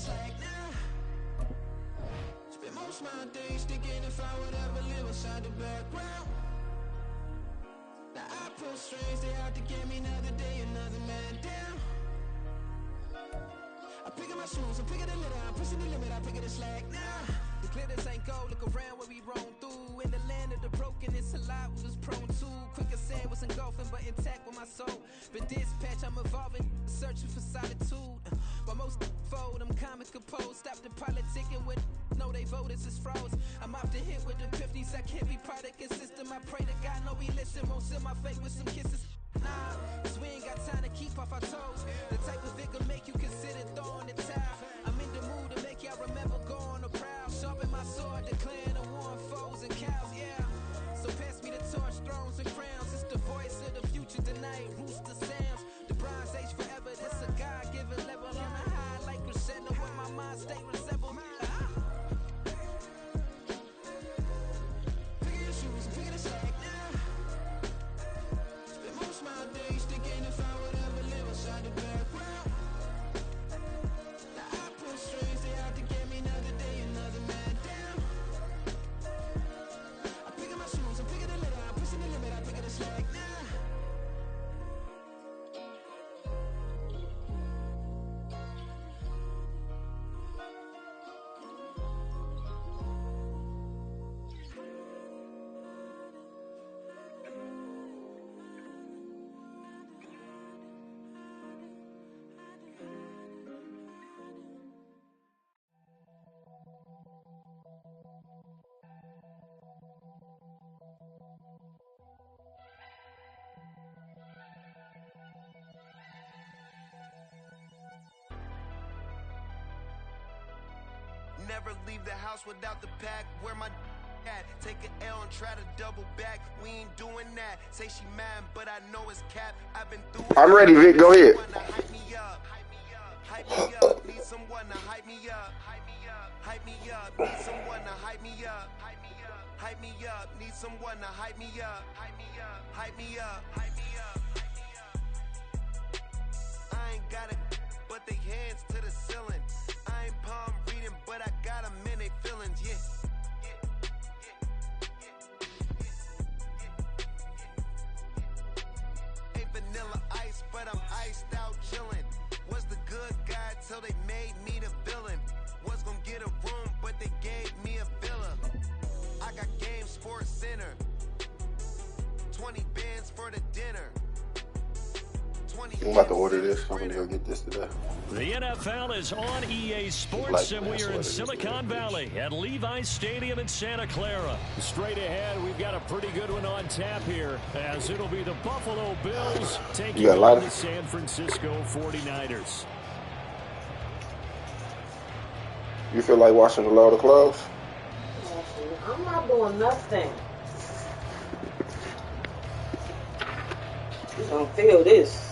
slack now. Spend most of my days thinking if I would ever live inside the background. Now I pull strings, they out to get me another day, another man down. I'm picking my shoes, I'm picking the litter, I'm pushing the limit, I'm picking the slack now. The glitters ain't gold, look around where we roam through. In the land of the broken, it's a lot we was prone to. Quicker sand was engulfing, but intact with my soul. But dispatch, I'm evolving, searching for solitude. While most fold, I'm comic composed. Stop the politicking with no, they voters is froze. I'm off the hit with the 50s, I can't be product and system. I pray to God, no, he listen, won't seal my fate with some kisses. Nah, cause we ain't got time to keep off our toes. The type of vigor make you consider throwing the towel. I'm in the mood to make y'all remember going the proud. Sharpen my sword, declaring the war on foes and cows, yeah. So pass me the torch, thrones and crowns. It's the voice of the future tonight, rooster sounds. The Bronze Age forever, this a God-given level. On a high like crescendo, where my mind state resemble. Pick your shoes and pick the slack now. Spend most of my days thinking if I would ever live inside the background. Now I pull strings, they out to get me another day, another man down. I'm picking my shoes, I'm picking the litter, I'm pushing the limit, I'm picking the slack now. Never leave the house without the pack. Where my at? Take an L and try to double back. We ain't doing that. Say she mad, but I know it's cap. I've been through it. I'm ready, Vic. Go ahead. Hype me up. Hype me up. Need someone to hype me up. Hype me up. Need someone to hype me up. Hype me up. Need someone to hype me up. Hype me up. Hype me up. Hype me up. I ain't got it, but they hands to the ceiling. I ain't palm reading, but I got them in they feelings, yeah. Ain't vanilla ice, but I'm iced out chillin'. Was the good guy till they made me the villain. Was gonna get a room, but they gave me a villa. I got Game Sports Center. 20 bands for the dinner. I'm about to order this. I'm gonna go get this today. The NFL is on EA Sports, and we are in Silicon Valley at Levi's Stadium in Santa Clara. Straight ahead, we've got a pretty good one on tap here, as it'll be the Buffalo Bills taking on the San Francisco 49ers. You feel like washing a load of clothes? I'm not doing nothing. You don't feel this.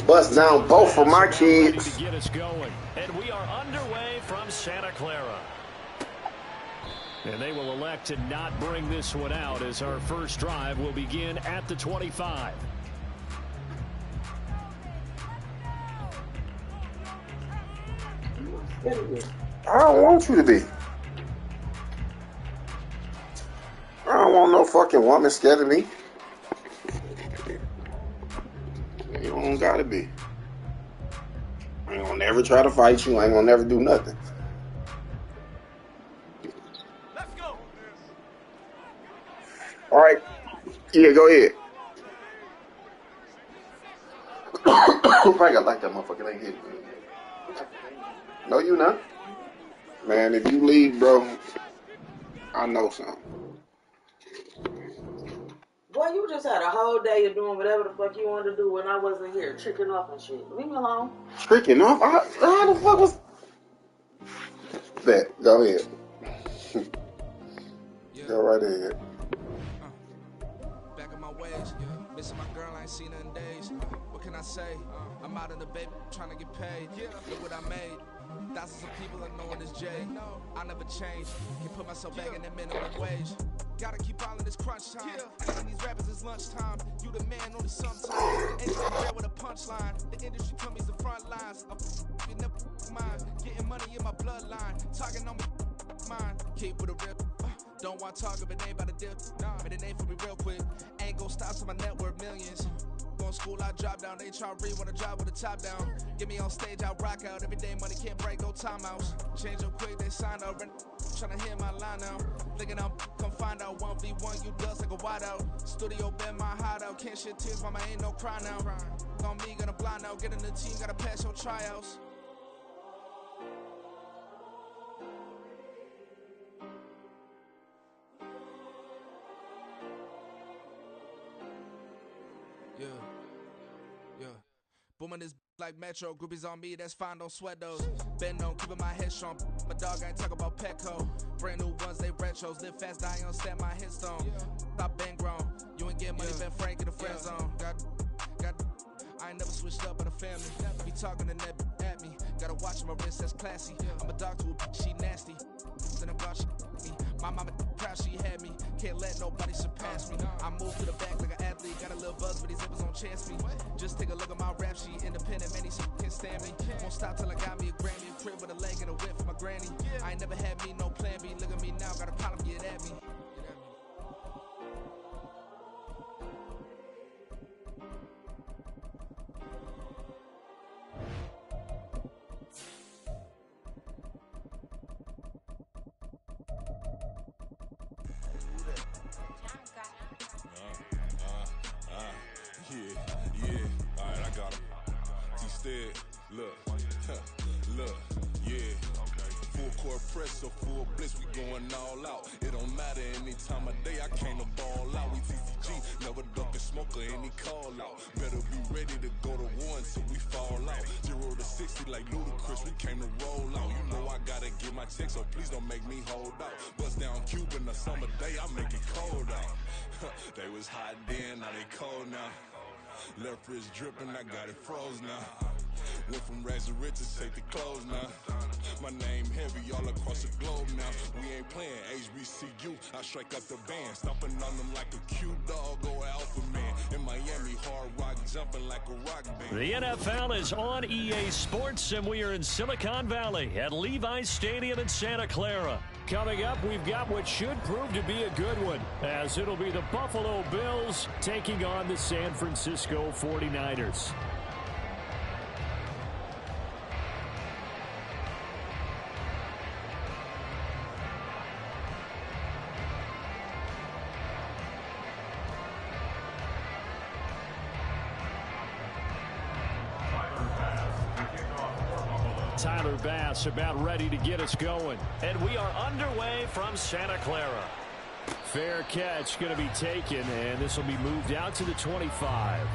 Bust down both for my kids. To get us going, and we are underway from Santa Clara. And they will elect to not bring this one out, as our first drive will begin at the 25. I don't want you to be. I don't want no fucking woman scared of me. You don't gotta be. I ain't gonna never try to fight you. I ain't gonna never do nothing. Let's go. All right. Yeah, go ahead. Probably got like that motherfucker ain't hit. No, you not. Man, if you leave, bro, I know something. Boy, you just had a whole day of doing whatever the fuck you wanted to do when I wasn't here, tricking off and shit. Leave me alone. Tricking off? How the fuck was that? Go ahead. Go right ahead. Back on my ways, missing my girl, I ain't seen her in days. What can I say? I'm out in the baby, trying to get paid. Look what I made. Thousands of people are knowing this Jay. I never change. Can put myself back in that minimum wage. Gotta keep all in this crunch time. Asking these rappers it's lunchtime. You the man only sometimes. Ain't you there with a punchline? The industry told me it's the front lines. I'm never mine. Getting money in my bloodline. Talking on me mine. Keep with a real. Don't want to talk if it ain't about a deal. Made a name for me real quick. Ain't gon' stop till my net worth millions. Going school, I drop down. They try to read when I drive with the top down. Get me on stage, I rock out. Every day money can't break, no timeouts. Change up quick, they sign up. Tryna hear my line now. Thinking I'm come find out 1v1, you dust like a wideout. Studio been my hideout. Can't shed tears, mama ain't no cry now. On me, gonna blind out. Get in the team, gotta pass your tryouts. Yeah. Booming this like Metro. Groupies on me, that's fine, don't sweat those. Been on, keeping my head strong. My dog ain't talking about Petco. Brand new ones, they retros. Live fast, die on, stand my headstone. Stop been grown. You ain't get money, been frank in the friend zone. I ain't never switched up on the family. Be talking to that at me. Gotta watch my wrist, that's classy. I'm a dog to a she nasty. Then I'm glad she me. My mama proud she had me. Can't let nobody surpass me. I move to the back like an athlete. Got a little buzz, but these zippers don't chance me. Just take a look at my rap sheet. Independent, man, these can't stand me. Won't stop till I got me a Grammy. A crib with a leg and a whip for my granny. I ain't never had me no plan B. Look at me now, got a problem, get at me. Yeah, alright, I got him. Instead, look, yeah. Full court press, so full blitz, we going all out. It don't matter any time of day, I came to ball out. We TCG, never duck a smoke or any call out. Better be ready to go to war until we fall out. 0 to 60 like Ludacris, we came to roll out. You know I gotta get my check, so please don't make me hold out. Bust down Cuban a summer day, I make it cold out. They was hot then, now they cold now. Left wrist dripping, I got it froze now. Went from rags to riches, take the clothes now. My name heavy all across the globe now. We ain't playing HBCU, I strike up the band. Stomping on them like a cute dog or alpha man. In Miami, hard rock jumping like a rock band. The NFL is on EA Sports, and we are in Silicon Valley at Levi's Stadium in Santa Clara. Coming up, we've got what should prove to be a good one, as it'll be the Buffalo Bills taking on the San Francisco 49ers. Tyler Bass about ready to get us going. And we are underway from Santa Clara. Fair catch going to be taken, and this will be moved out to the 25.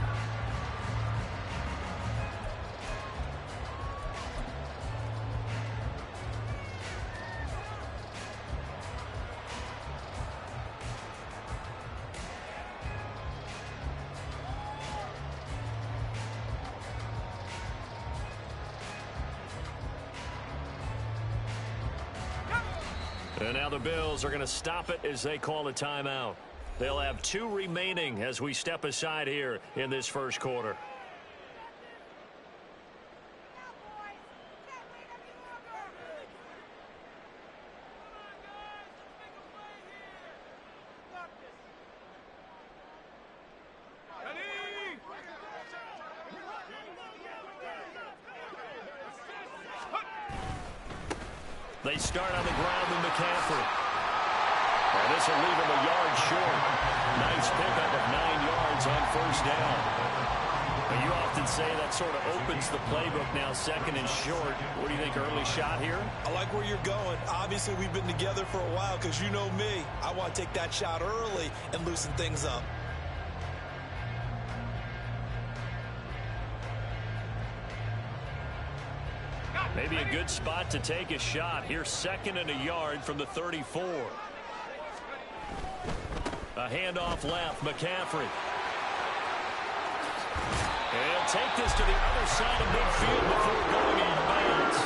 And now the Bills are going to stop it as they call a timeout. They'll have 2 remaining as we step aside here in this first quarter. They start on the ground with McCaffrey. And this will leave him a yard short. Nice pickup of 9 yards on first down. But you often say that sort of opens the playbook now, 2nd and short. What do you think, early shot here? I like where you're going. Obviously, we've been together for a while because you know me. I want to take that shot early and loosen things up. Maybe a good spot to take a shot. Here's 2nd and a yard from the 34. A handoff left, McCaffrey. And he'll take this to the other side of midfield before going out of bounds.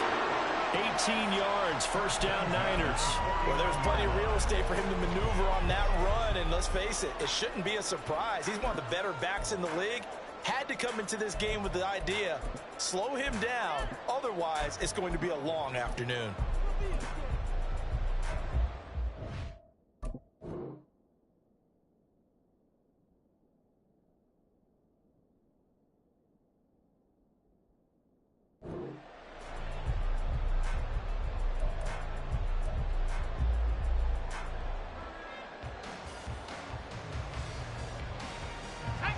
14 yards. First down, Niners. Well, there's plenty of real estate for him to maneuver on that run, and let's face it, it shouldn't be a surprise. He's one of the better backs in the league. Had to come into this game with the idea, slow him down, otherwise it's going to be a long afternoon.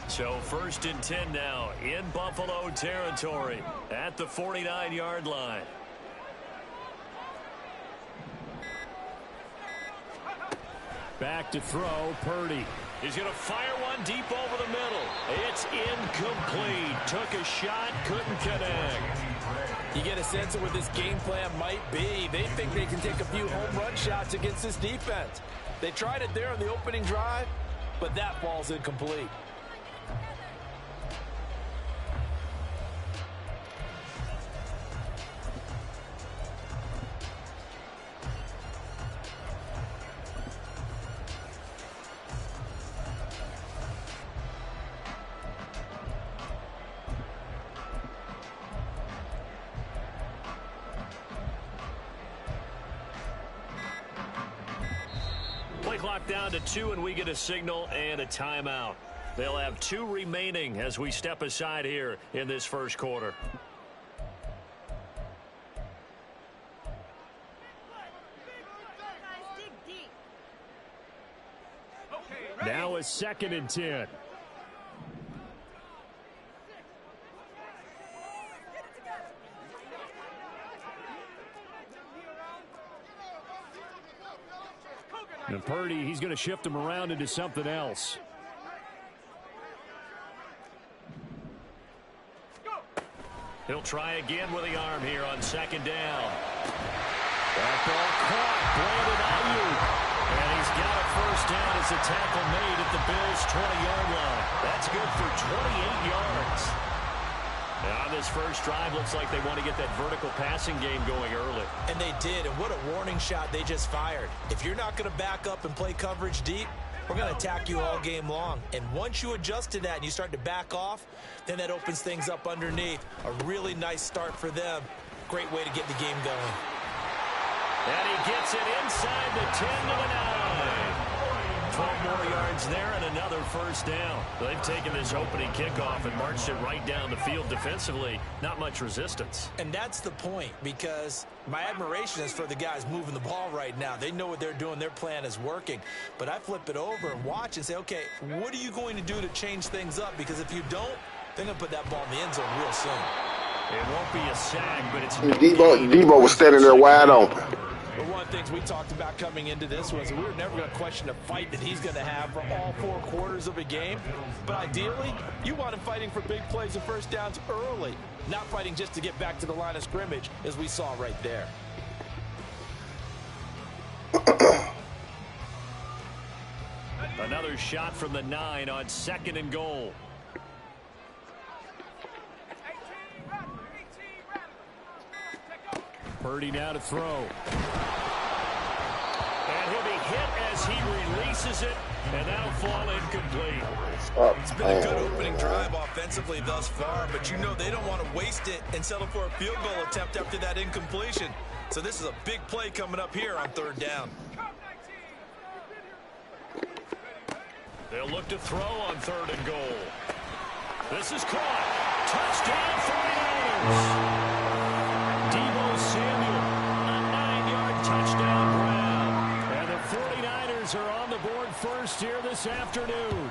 So 1st and 10 now in Buffalo territory at the 49-yard line. Back to throw, Purdy. He's going to fire one deep over the middle. It's incomplete. Took a shot, couldn't connect. You get a sense of what this game plan might be. They think they can take a few home run shots against this defense. They tried it there on the opening drive, but that ball's incomplete. Play clock down to 2, and we get a signal and a timeout. They'll have 2 remaining as we step aside here in this first quarter. Now a 2nd and 10. And Purdy, he's going to shift him around into something else. He'll try again with the arm here on 2nd down. That ball caught. Brandon Ayuk. And he's got a first down as a tackle made at the Bills' 20-yard line. That's good for 28 yards. Now on this first drive, looks like they want to get that vertical passing game going early. And they did, and what a warning shot they just fired. If you're not going to back up and play coverage deep, we're going to attack you all game long. And once you adjust to that and you start to back off, then that opens things up underneath. A really nice start for them. Great way to get the game going. And he gets it inside the 10 to the 9. 12 more yards there and another first down. They've taken this opening kickoff and marched it right down the field defensively. Not much resistance. And that's the point, because my admiration is for the guys moving the ball right now. They know what they're doing. Their plan is working. But I flip it over and watch and say, okay, what are you going to do to change things up? Because if you don't, they're going to put that ball in the end zone real soon. It won't be a sack, but it's... Debo was standing there wide open. But one of the things we talked about coming into this was we were never going to question the fight that he's going to have for all 4 quarters of a game. But ideally, you want him fighting for big plays and first downs early, not fighting just to get back to the line of scrimmage, as we saw right there. Another shot from the 9 on 2nd and goal. Purdy now to throw. And he'll be hit as he releases it, and that'll fall incomplete. It's been a good opening drive offensively thus far, but you know they don't want to waste it and settle for a field goal attempt after that incompletion. So this is a big play coming up here on 3rd down. They'll look to throw on 3rd and goal. This is caught. Touchdown 49ers. Deebo Samuel, a 9-yard touchdown grab. And the 49ers are on the board first here this afternoon.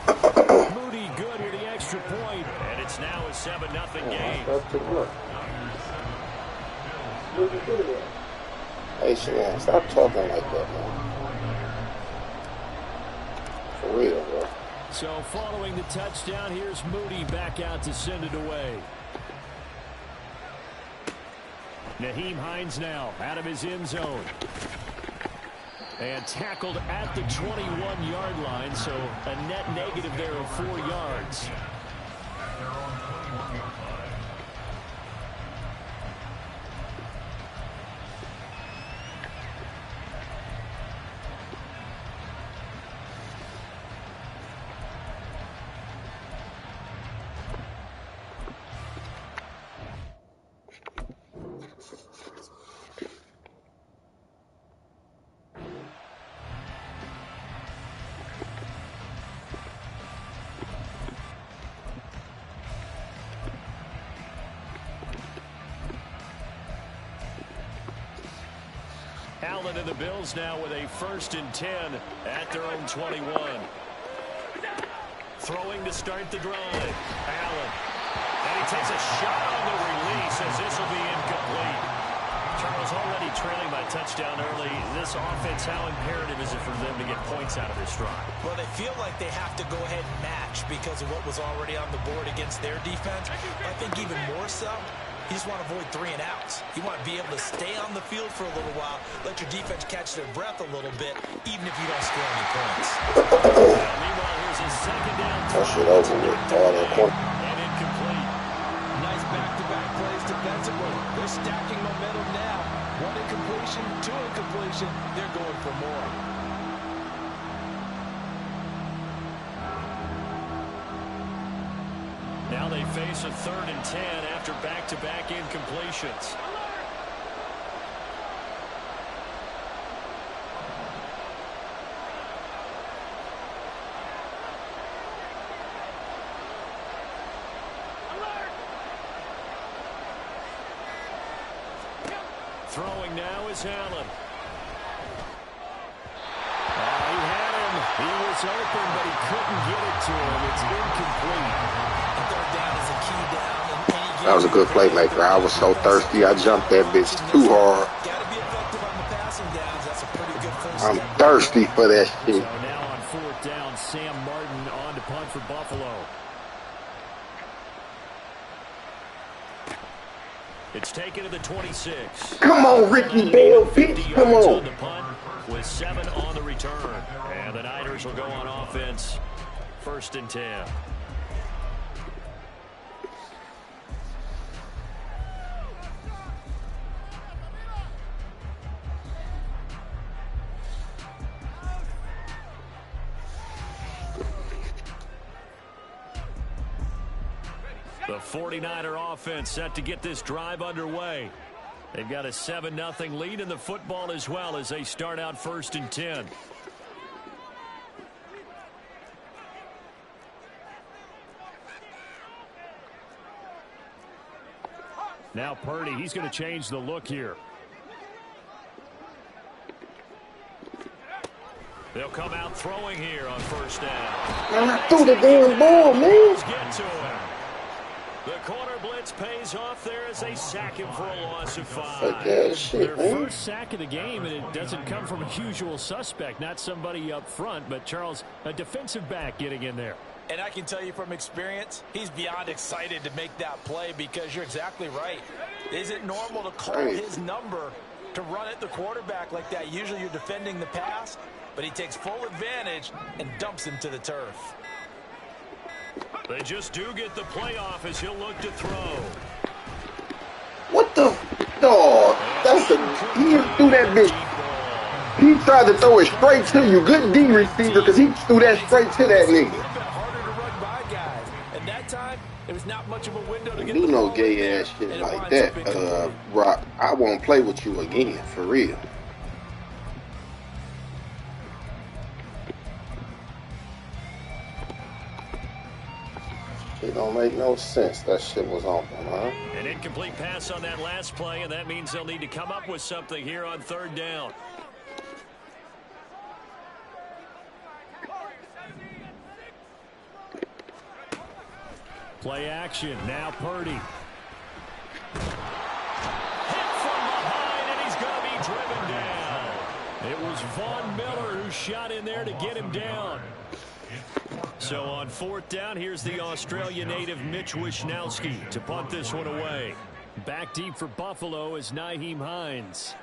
Moody good with the extra point. And it's now a 7-0 game. Hey, Shan, stop talking like that, man. For real, bro. So following the touchdown, here's Moody back out to send it away. Nyheim Hines now out of his end zone. And tackled at the 21-yard line, so a net negative there of 4 yards. Allen and the Bills now with a 1st and 10 at their own 21. Throwing to start the drive. Allen. And he takes a shot on the release as this will be incomplete. Charles, already trailing by touchdown early. This offense, how imperative is it for them to get points out of this drive? Well, they feel like they have to go ahead and match because of what was already on the board against their defense. But I think even more so, you just want to avoid 3 and outs. You want to be able to stay on the field for a little while, let your defense catch their breath a little bit, even if you don't score any points. Meanwhile, here's a 2nd down. That shit over with. All that corner. And incomplete. Nice back-to-back plays defensively. They're stacking momentum now. 1 incompletion, 2 incompletion. They're going for more. Now they face a 3rd and 10 after back-to-back incompletions. Throwing now is Allen. He had him. He was open, but he couldn't get it to him. It's incomplete. A 3rd down is a key down in any game. That was a good playmaker. I was so thirsty. I jumped that bitch too hard. Gotta be effective on the passing downs. That's a pretty good first I'm step. thirsty for that So shit. now on 4th down, Sam Martin on to punt for Buffalo. It's taken to the 26. Come on, Ricky Bell, bitch. Come on. On the punt with 7 on the return. And the Niners will go on offense. 1st and 10. The 49er offense set to get this drive underway. They've got a 7-0 lead in the football as well as they start out 1st and 10. Now Purdy, he's going to change the look here. They'll come out throwing here on 1st down. I threw the damn ball, man. Get to him. The corner blitz pays off there as they sack him for a loss of 5. Fuck that shit, Their man. 1st sack of the game, and it doesn't come from a usual suspect, not somebody up front, but Charles, a defensive back getting in there. And I can tell you from experience, he's beyond excited to make that play because you're exactly right. Is it normal to call his number to run at the quarterback like that? Usually you're defending the pass, but he takes full advantage and dumps him to the turf. They just do get the playoff as he'll look to throw. What the? Dog. That's a. He threw that bitch. He tried to throw it straight to you. Good D receiver because he threw that straight to that nigga. Harder to run by guys. And that time, there was not much of a window to get You the know ball gay in there, ass shit and it like winds that, up incomplete. Rock. I won't play with you again, for real. It don't make no sense. That shit was on them, huh? An incomplete pass on that last play, and that means they'll need to come up with something here on 3rd down. Play action. Now Purdy. Hit from behind, and he's going to be driven down. It was Von Miller who shot in there to get him down. So on 4th down, here's the Australia native Mitch Wishnowsky to punt this one away. Back deep for Buffalo is Nyheim Hines.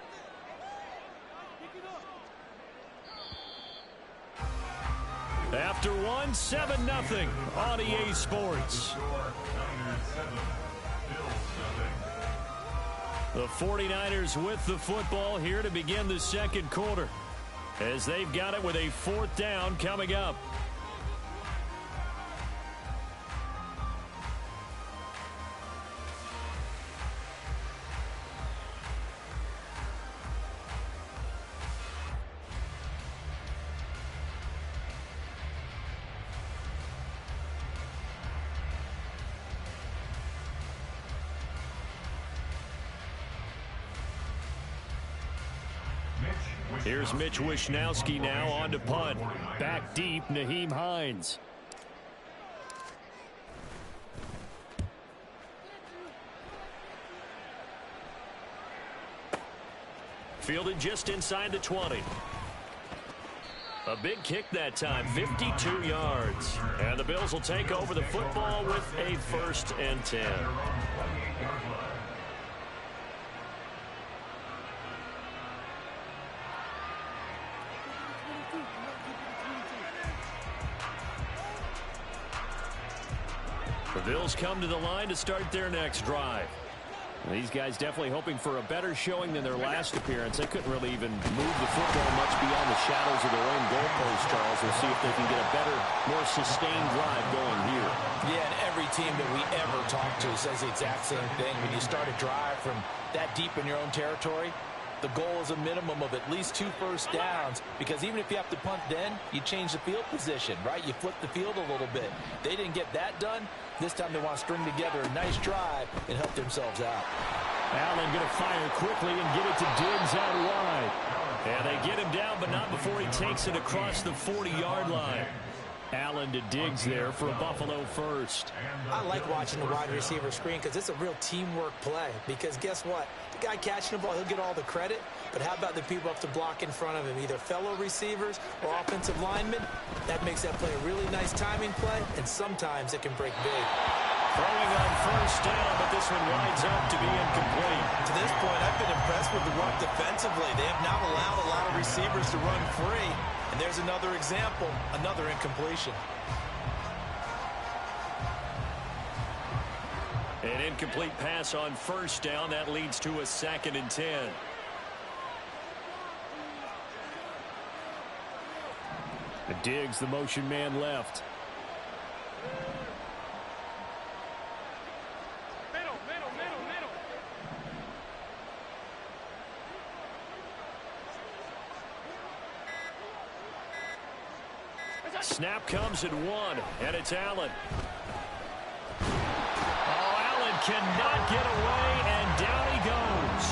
After one, 7-0 on EA Sports. The 49ers with the football here to begin the 2nd quarter as they've got it with a 4th down coming up. Here's Mitch Wishnowsky now on to punt. Back deep, Nyheim Hines. Fielded just inside the 20. A big kick that time, 52 yards. And the Bills will take over the football with a 1st and 10. The Bills come to the line to start their next drive. These guys definitely hoping for a better showing than their last appearance. They couldn't really even move the football much beyond the shadows of their own goalpost, Charles. We'll see if they can get a better, more sustained drive going here. Yeah, and every team that we ever talk to says the exact same thing. When you start a drive from that deep in your own territory, the goal is a minimum of at least 2 first downs, because even if you have to punt then, you change the field position, right? You flip the field a little bit. They didn't get that done. This time they want to string together a nice drive and help themselves out. Allen going to fire quickly and get it to Diggs out wide. And they get him down, but not before he takes it across the 40-yard line. Allen to Diggs there for a Buffalo first. I like watching the wide receiver screen because it's a real teamwork play. Because guess what? The guy catching the ball, he'll get all the credit. But how about the people up to block in front of him, either fellow receivers or offensive linemen? That makes that play a really nice timing play, and sometimes it can break big. Throwing on first down, but this one winds up to be incomplete. To this point, I've been impressed with the ruck defensively. They have not allowed a lot of receivers to run free. And there's another example, another incompletion. An incomplete pass on first down. That leads to a 2nd and 10. Diggs, the motion man left. Snap comes at 1, and it's Allen. Oh, Allen cannot get away, and down he goes.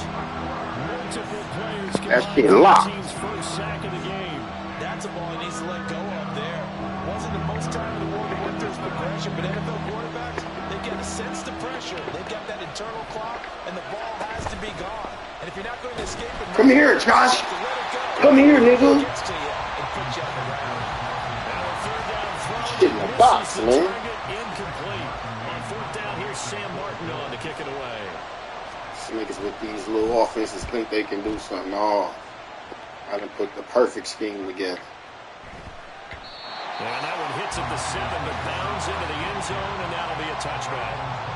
Multiple players combined for the team's first sack of the game. That's a ball he needs to let go of there. Wasn't the most time in the world to work through his progression, but NFL quarterbacks, they get a sense to pressure. They've got that internal clock, and the ball has to be gone. And if you're not going to escape it, come here, Josh. Come here, nigga. Shit in the box, man. Incomplete. On 4th down, here's Sam Martin on to kick it away. These niggas with these little offenses think they can do something. Oh, I done put the perfect scheme together. And that one hits at the 7, but bounds into the end zone, and that'll be a touchback.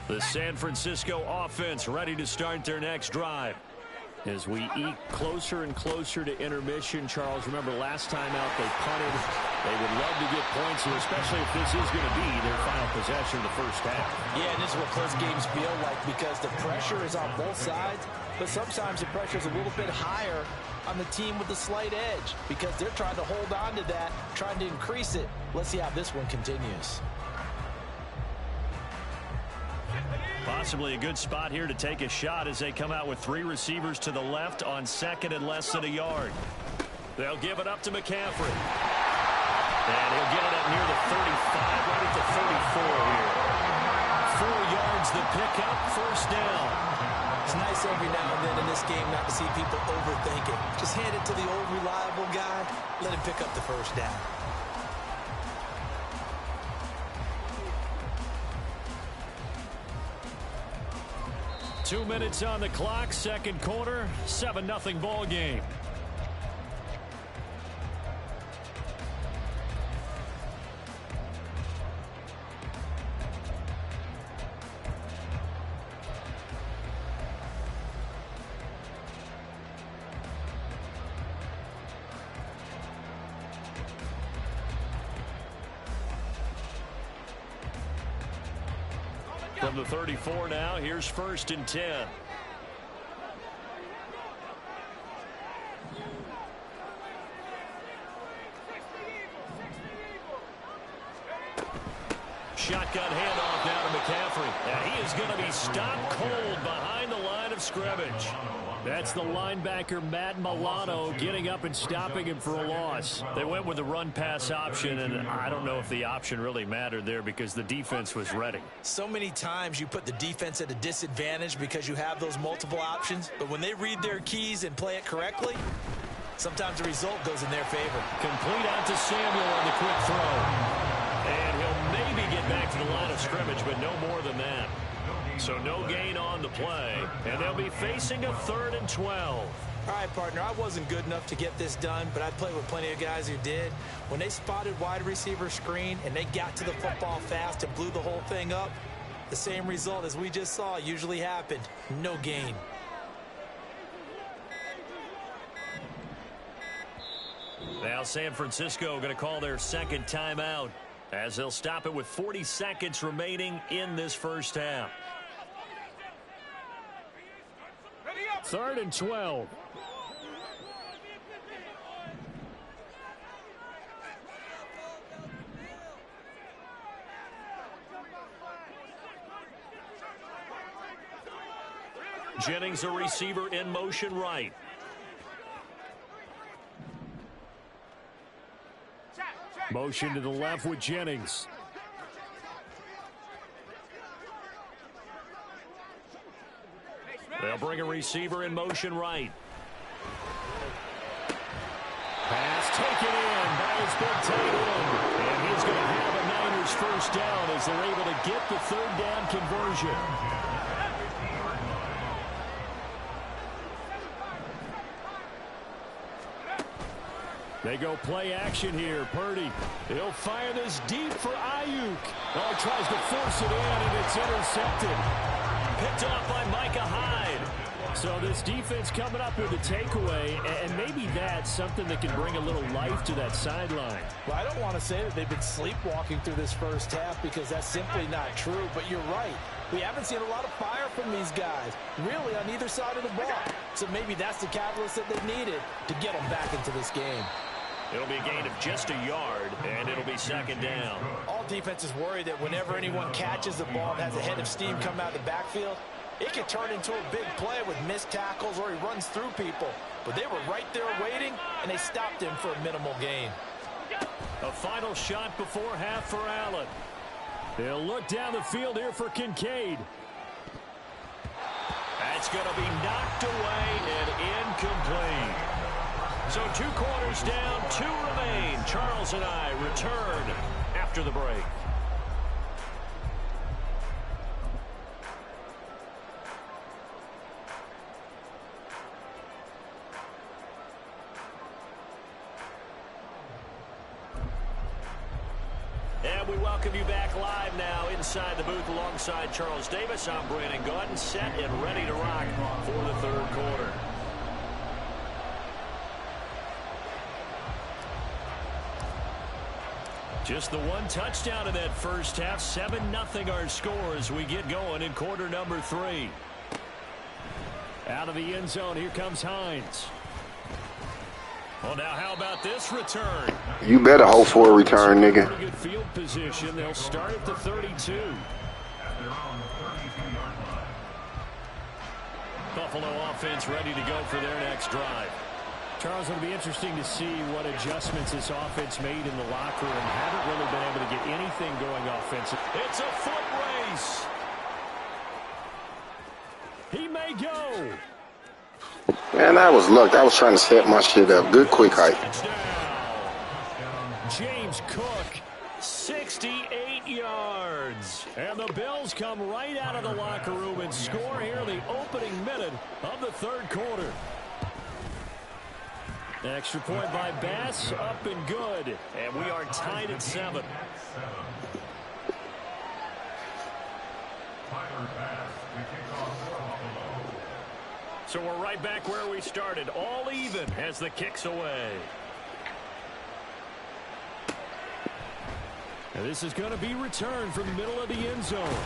The San Francisco offense ready to start their next drive. As we eke closer and closer to intermission, Charles, remember last time out they punted. They would love to get points here, especially if this is going to be their final possession of the first half. Yeah, and this is what close games feel like because the pressure is on both sides, but sometimes the pressure is a little bit higher on the team with the slight edge because they're trying to hold on to that, trying to increase it. Let's see how this one continues. Possibly a good spot here to take a shot as they come out with 3 receivers to the left on 2nd and less than a yard. They'll give it up to McCaffrey. And he'll get it up near the 35, right at the 34 here. 4 yards the pickup, first down. It's nice every now and then in this game not to see people overthink it. Just hand it to the old reliable guy, let him pick up the first down. Two minutes on the clock, second quarter, 7-0 ball game. From the 34 now, here's 1st and 10. Shotgun handoff now to McCaffrey. And he is going to be stopped cold behind the line of scrimmage. That's the linebacker, Matt Milano, getting up and stopping him for a loss. They went with the run-pass option, and I don't know if the option really mattered there because the defense was ready. So many times you put the defense at a disadvantage because you have those multiple options, but when they read their keys and play it correctly, sometimes the result goes in their favor. Complete out to Samuel on the quick throw. And he'll maybe get back to the line of scrimmage, but no more than that. So no gain on the play, and they'll be facing a 3rd and 12. All right, partner, I wasn't good enough to get this done, but I played with plenty of guys who did. When they spotted wide receiver screen and they got to the football fast and blew the whole thing up, the same result as we just saw usually happened. No gain. Now San Francisco going to call their second timeout as they'll stop it with 40 seconds remaining in this first half. 3rd and 12. Jennings, a receiver in motion right. Motion to the left with Jennings. They'll bring a receiver in motion right. Pass taken in by his big tight end. And he's going to have a Niners first down as they're able to get the 3rd down conversion. They go play action here. Purdy. He'll fire this deep for Ayuk. Oh, he tries to force it in, and it's intercepted. Picked off by Micah Hyde. So this defense coming up with a takeaway, and maybe that's something that can bring a little life to that sideline. Well, I don't want to say that they've been sleepwalking through this first half because that's simply not true, but you're right. We haven't seen a lot of fire from these guys, really, on either side of the ball. So maybe that's the catalyst that they needed to get them back into this game. It'll be a gain of just a yard, and it'll be 2nd down. All defenses worry that whenever anyone catches the ball and has a head of steam come out of the backfield, it can turn into a big play with missed tackles or he runs through people. But they were right there waiting, and they stopped him for a minimal gain. A final shot before half for Allen. They'll look down the field here for Kincaid. That's going to be knocked away and incomplete. So 2 quarters down, 2 remain. Charles and I return after the break. And we welcome you back live now inside the booth alongside Charles Davis. I'm Brandon Gaudin, set and ready to rock for the 3rd quarter. Just the 1 touchdown in that first half. 7-0 our score as we get going in quarter number 3. Out of the end zone, here comes Hines. Well, now how about this return? You better hope for a return, nigga. Pretty good field position. They'll start at the 32. Buffalo offense ready to go for their next drive. Charles, it'll be interesting to see what adjustments this offense made in the locker room. Haven't really been able to get anything going offensive. It's a foot race. He may go. Man, that was luck. I was trying to set my shit up. Good quick hike. James Cook, 68 yards. And the Bills come right out of the locker room and score here in the opening minute of the 3rd quarter. Extra point by Bass, up and good. And we are tied at 7. So we're right back where we started, all even as the kick's away. And this is going to be returned from the middle of the end zone.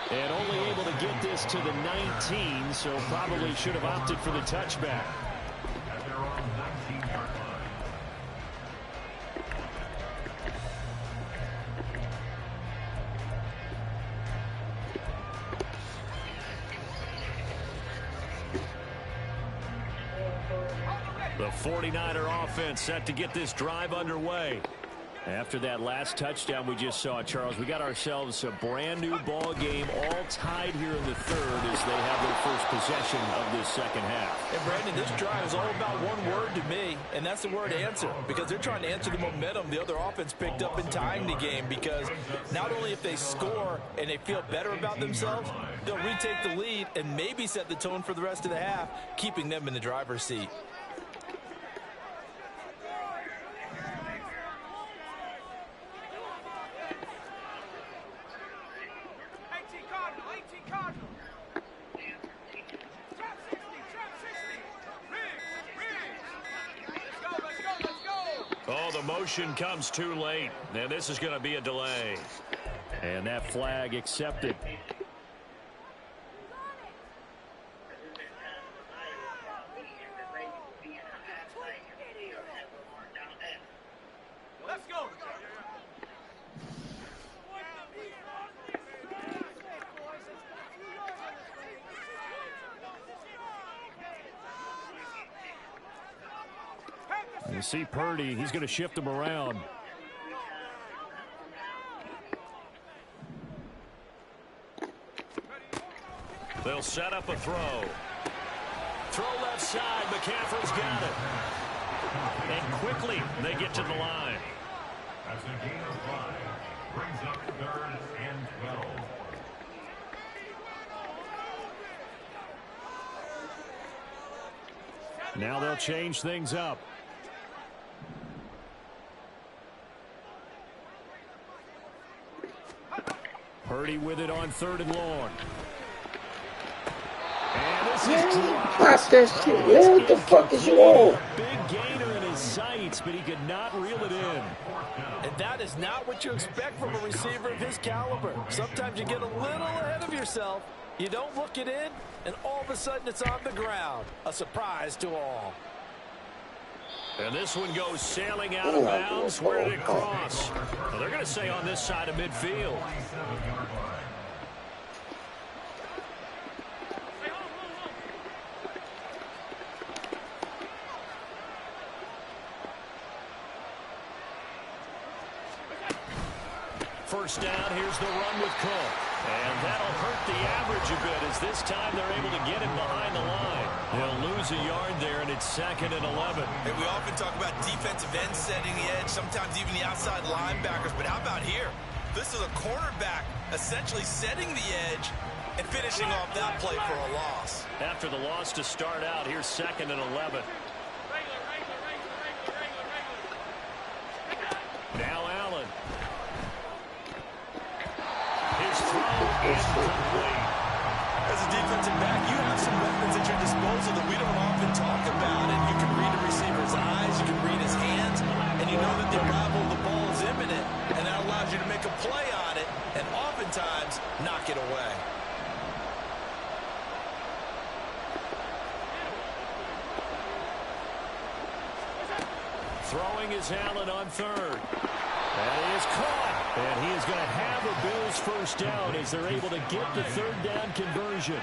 And only able to get this to the 19, so probably should have opted for the touchback. The 49er offense set to get this drive underway. After that last touchdown we just saw, Charles, we got ourselves a brand new ball game, all tied here in the third as they have their first possession of this second half. And Brandon, this drive is all about one word to me, and that's the word answer, because they're trying to answer the momentum the other offense picked up in tying the game, because not only if they score and they feel better about themselves, they'll retake the lead and maybe set the tone for the rest of the half, keeping them in the driver's seat. Oh, the motion comes too late, and this is going to be a delay. And that flag accepted. Let's go. You see Purdy, he's going to shift him around. They'll set up a throw. Throw left side, McCaffrey's got it. And quickly they get to the line. That's a gain of 5. Brings up 3rd and 12. Now they'll change things up. Purdy with it on 3rd and long. And this is dropped. Pass that shit, man. What the fuck is you on? Big gainer in his sights, but he could not reel it in. And that is not what you expect from a receiver of his caliber. Sometimes you get a little ahead of yourself. You don't look it in, and all of a sudden it's on the ground. A surprise to all. And this one goes sailing out of bounds. Where did it cross? Well, they're going to say on this side of midfield. First down, here's the run with Cook. And that'll hurt the average a bit as this time they're able to get him behind the line. They'll lose a yard there, and it's 2nd and 11. And we often talk about defensive ends setting the edge, sometimes even the outside linebackers. But how about here? This is a cornerback essentially setting the edge and finishing off that play for a loss. After the loss to start out, here's 2nd and 11. Now Allen. His throw is complete. As a defensive back, you have some weapons at your disposal that we don't often talk about. And you can read a receiver's eyes, you can read his hands, and you know that the arrival of the ball is imminent. And that allows you to make a play on it and oftentimes knock it away. Throwing is Allen on 3rd. And he is caught. And he is going to have a Bills first down as they're able to get the 3rd down conversion.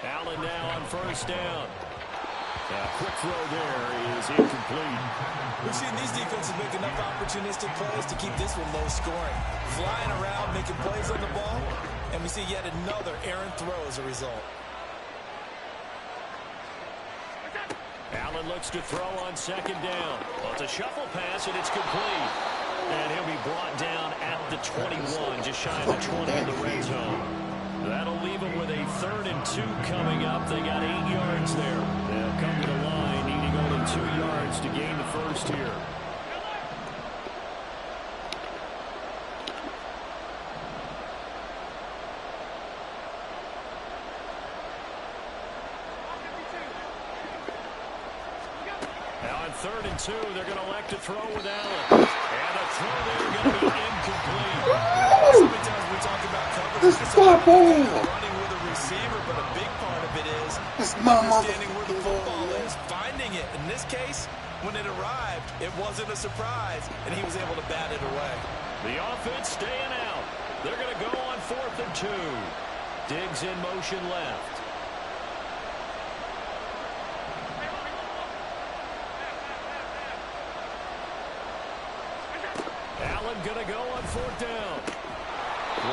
Allen now on 1st down. A quick throw there is incomplete. We've seen these defenses make enough opportunistic plays to keep this one low scoring. Flying around, making plays on the ball, and we see yet another errant throw as a result. Allen looks to throw on 2nd down. Well, it's a shuffle pass, and it's complete. And he'll be brought down at the 21, just shy of the 20 in the red zone. That'll leave them with a 3rd and 2 coming up. They got 8 yards there. They'll come to the line, needing only 2 yards to gain the first here. Now on 3rd and 2, they're going to elect to throw with Allen. And a throw there going to be incomplete. Sometimes we talk about coverage. It's all about running with a receiver, but a big part of it is understanding where the football is, finding it. In this case, when it arrived, it wasn't a surprise, and he was able to bat it away. The offense staying out. They're going to go on 4th and 2. Diggs in motion left. going to go on 4th down.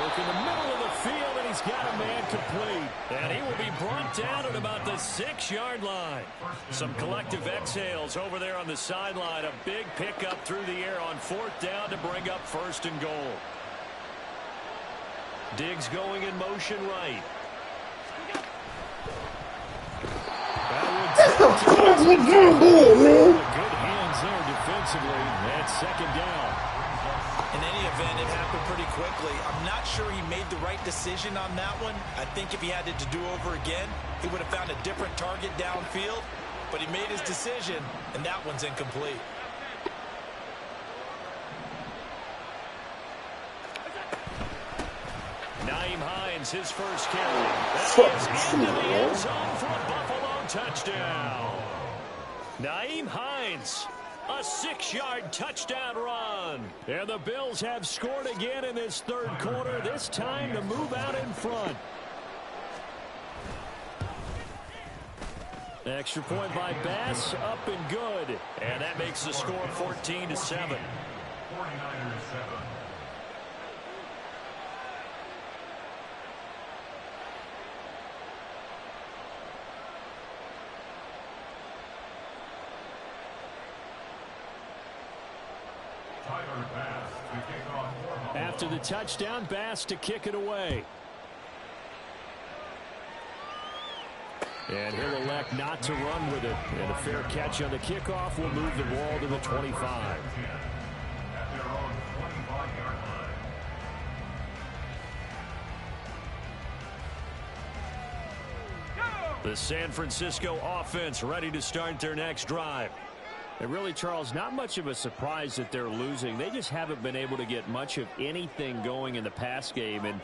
Work in the middle of the field, and he's got a man complete. And he will be brought down at about the 6-yard line. Some collective exhales over there on the sideline. A big pickup through the air on 4th down to bring up 1st and goal. Diggs going in motion right. That's the fucking good, man. Good hands there defensively. That's 2nd down. In any event, it happened pretty quickly. I'm not sure he made the right decision on that one. I think if he had it to do over again, he would have found a different target downfield. But he made his decision, and that one's incomplete. Nyheim Hines, his first carry. That is into the end zone for a Buffalo touchdown. Nyheim Hines, a 6-yard touchdown run. And the Bills have scored again in this 3rd quarter, this time to move out in front. Extra point by Bass, up and good. And that makes the score 14-7. 49ers 7. After the touchdown, Bass to kick it away. And he'll elect not to run with it. And a fair catch on the kickoff will move the ball to the 25. At their own 25-yard line. The San Francisco offense ready to start their next drive. And really, Charles, not much of a surprise that they're losing. They just haven't been able to get much of anything going in the pass game. And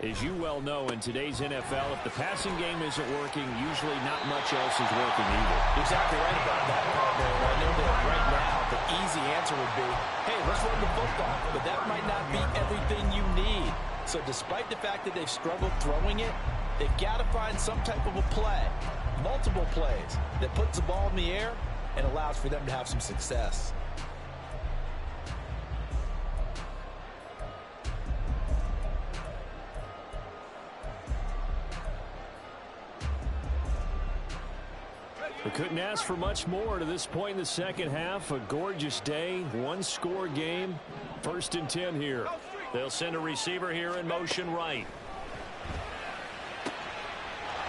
as you well know, in today's NFL, if the passing game isn't working, usually not much else is working either. Exactly right about that, partner. I know that right now the easy answer would be, hey, let's run the football. But that might not be everything you need. So despite the fact that they've struggled throwing it, they've got to find some type of a play, multiple plays, that puts the ball in the air and allows for them to have some success. We couldn't ask for much more to this point in the second half. A gorgeous day, 1-score game. 1st and 10 here. They'll send a receiver here in motion right.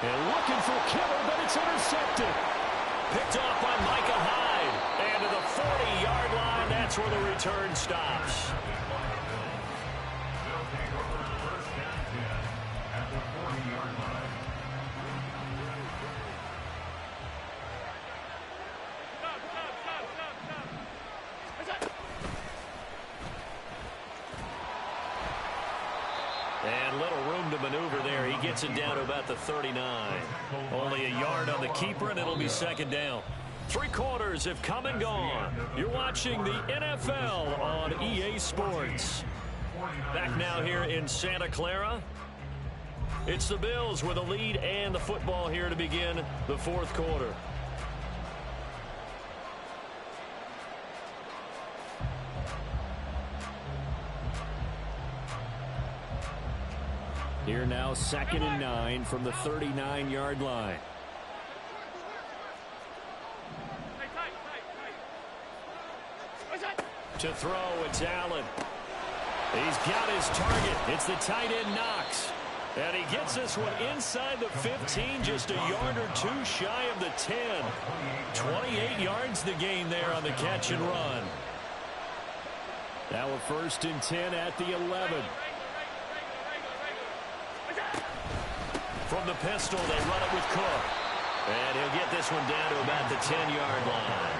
And looking for Kittle, but it's intercepted. Picked off by Micah Hyde. And to the 40-yard line, that's where the return stops. They'll take over 1st and 10 at the 40-yard line. And little room to maneuver there. He gets it down to about the 39. Only a yard on the keeper, and it'll be 2nd down. 3 quarters have come and gone. You're watching the NFL on EA Sports. Back now here in Santa Clara. It's the Bills with a lead and the football here to begin the 4th quarter. Here now, 2nd and 9 from the 39-yard line. To throw, it's Allen. He's got his target. It's the tight end Knox. And he gets this one inside the 15, just a yard or 2 shy of the 10. 28 yards the gain there on the catch and run. Now a 1st and 10 at the 11. From the pistol, they run it with Cook. And he'll get this one down to about the 10-yard line.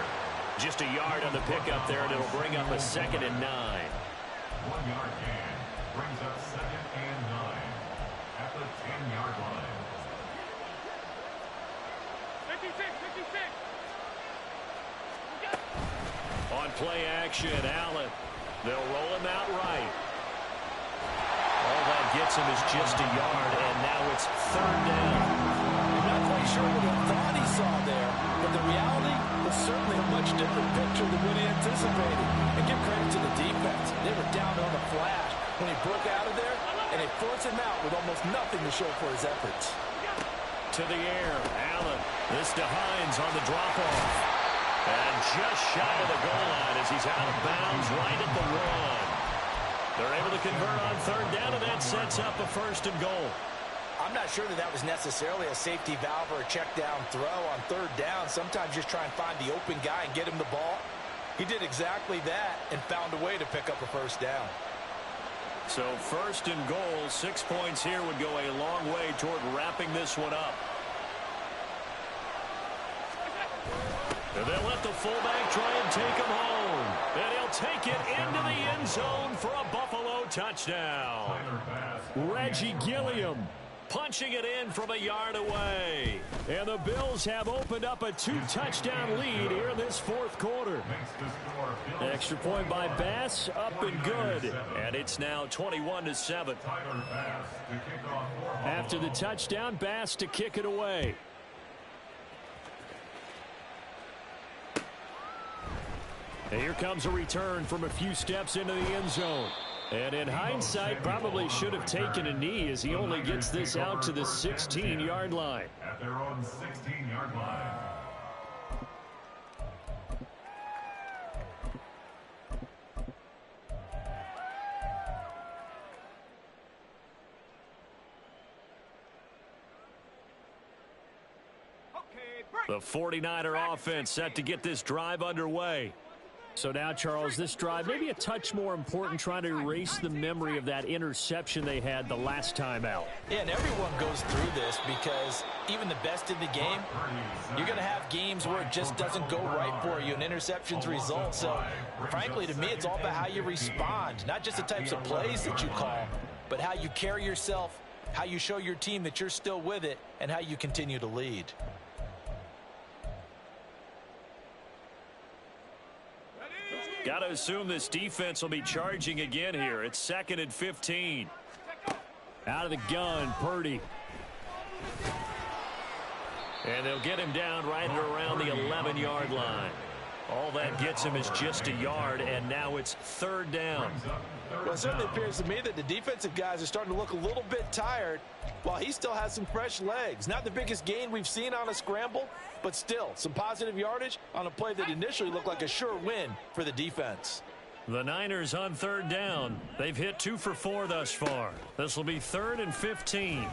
Just a yard on the pickup there, and it'll bring up a 2nd and 9. 1-yard gain brings up 2nd and 9 at the 10-yard line. 56. On play action, Allen. They'll roll him out right. All that gets him is just a yard, and now it's 3rd down. Not quite quite sure what he thought he saw there, but the reality was certainly a much different picture than what he anticipated. And give credit to the defense. They were down on the flash when he broke out of there, and they forced him out with almost nothing to show for his efforts. To the air, Allen. This to Hines on the drop-off. And just shy of the goal line as he's out of bounds right at the 1. They're able to convert on third down, and that sets up a 1st and goal. I'm not sure that was necessarily a safety valve or a check down throw on third down. Sometimes just try and find the open guy and get him the ball. He did exactly that and found a way to pick up a 1st down. So 1st and goal, 6 points here would go a long way toward wrapping this one up. And they'll let the fullback try and take him home. And he'll take it into the end zone for a Buffalo touchdown. Reggie Gilliam punching it in from a yard away. And the Bills have opened up a 2-touchdown lead here in this 4th quarter. Extra point by Bass, up and good. And it's now 21-7. After the touchdown, Bass to kick it away. And here comes a return from a few steps into the end zone. And in hindsight, probably should have taken a knee as he only gets this out to the 16-yard line. At their own 16-yard line. The 49er offense set to get this drive underway. So now, Charles, this drive maybe a touch more important, trying to erase the memory of that interception they had the last time out. Yeah, and everyone goes through this because even the best in the game, you're going to have games where it just doesn't go right for you, and interceptions result. So, frankly, to me, it's all about how you respond, not just the types of plays that you call, but how you carry yourself, how you show your team that you're still with it, and how you continue to lead. Got to assume this defense will be charging again here. It's 2nd and 15. Out of the gun, Purdy. And they'll get him down right at around the 11-yard line. All that gets him is just a yard, and now it's 3rd down. Well, it certainly appears to me that the defensive guys are starting to look a little bit tired while he still has some fresh legs. Not the biggest gain we've seen on a scramble, but still some positive yardage on a play that initially looked like a sure win for the defense. The Niners on 3rd down. They've hit 2 for 4 thus far. This will be 3rd and 15.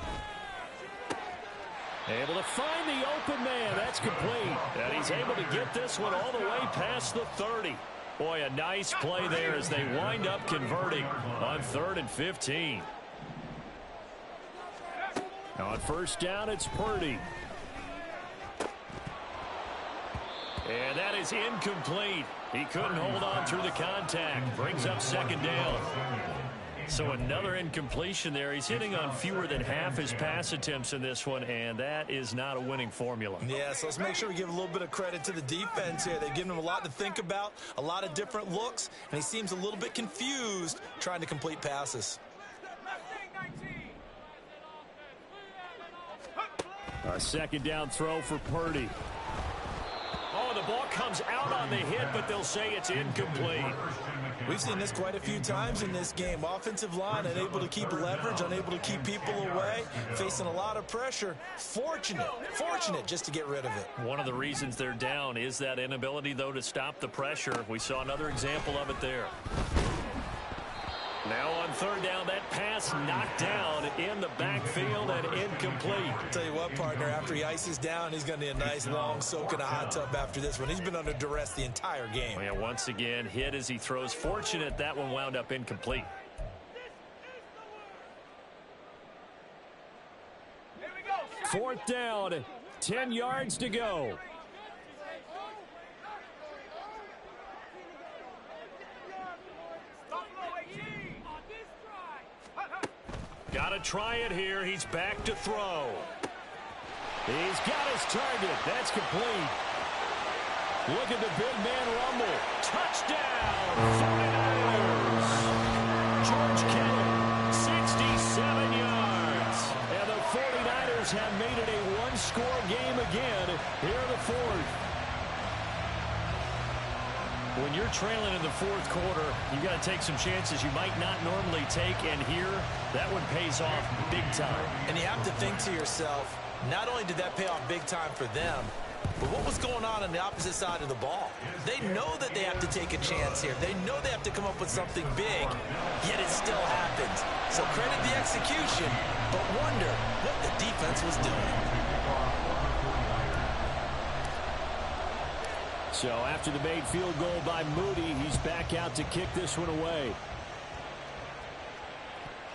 Able to find the open man. That's complete. And he's able to get this one all the way past the 30. Boy, a nice play there as they wind up converting on 3rd and 15. Now on 1st down, it's Purdy. And that is incomplete. He couldn't hold on through the contact. Brings up 2nd down. So another incompletion there. He's hitting on fewer than half his pass attempts in this one, and that is not a winning formula. Yeah, so let's make sure we give a little bit of credit to the defense here. They've given him a lot to think about, a lot of different looks, and he seems a little bit confused trying to complete passes. A 2nd down throw for Purdy. Oh, the ball comes out on the hit, but they'll say it's incomplete. We've seen this quite a few times in this game. Offensive line unable to keep leverage, unable to keep people away, facing a lot of pressure. Fortunate just to get rid of it. One of the reasons they're down is that inability, though, to stop the pressure. We saw another example of it there. Now on 3rd down, that pass knocked down in the backfield and incomplete. I'll tell you what, partner, after he ices down, he's going to need a nice long soak in a hot tub after this one. He's been under duress the entire game. Yeah, once again, hit as he throws. Fortunate that one wound up incomplete. Here we go. 4th down, 10 yards to go. Got to try it here. He's back to throw. He's got his target. That's complete. Look at the big man rumble. Touchdown, 49ers. George Kittle, 67 yards. And the 49ers have made it a one-score game again here in the fourth. When you're trailing in the fourth quarter, you've got to take some chances you might not normally take, and here, that one pays off big time. And you have to think to yourself, not only did that pay off big time for them, but what was going on the opposite side of the ball? They know that they have to take a chance here. They know they have to come up with something big, yet it still happens. So credit the execution, but wonder what the defense was doing. So after the made field goal by Moody, he's back out to kick this one away.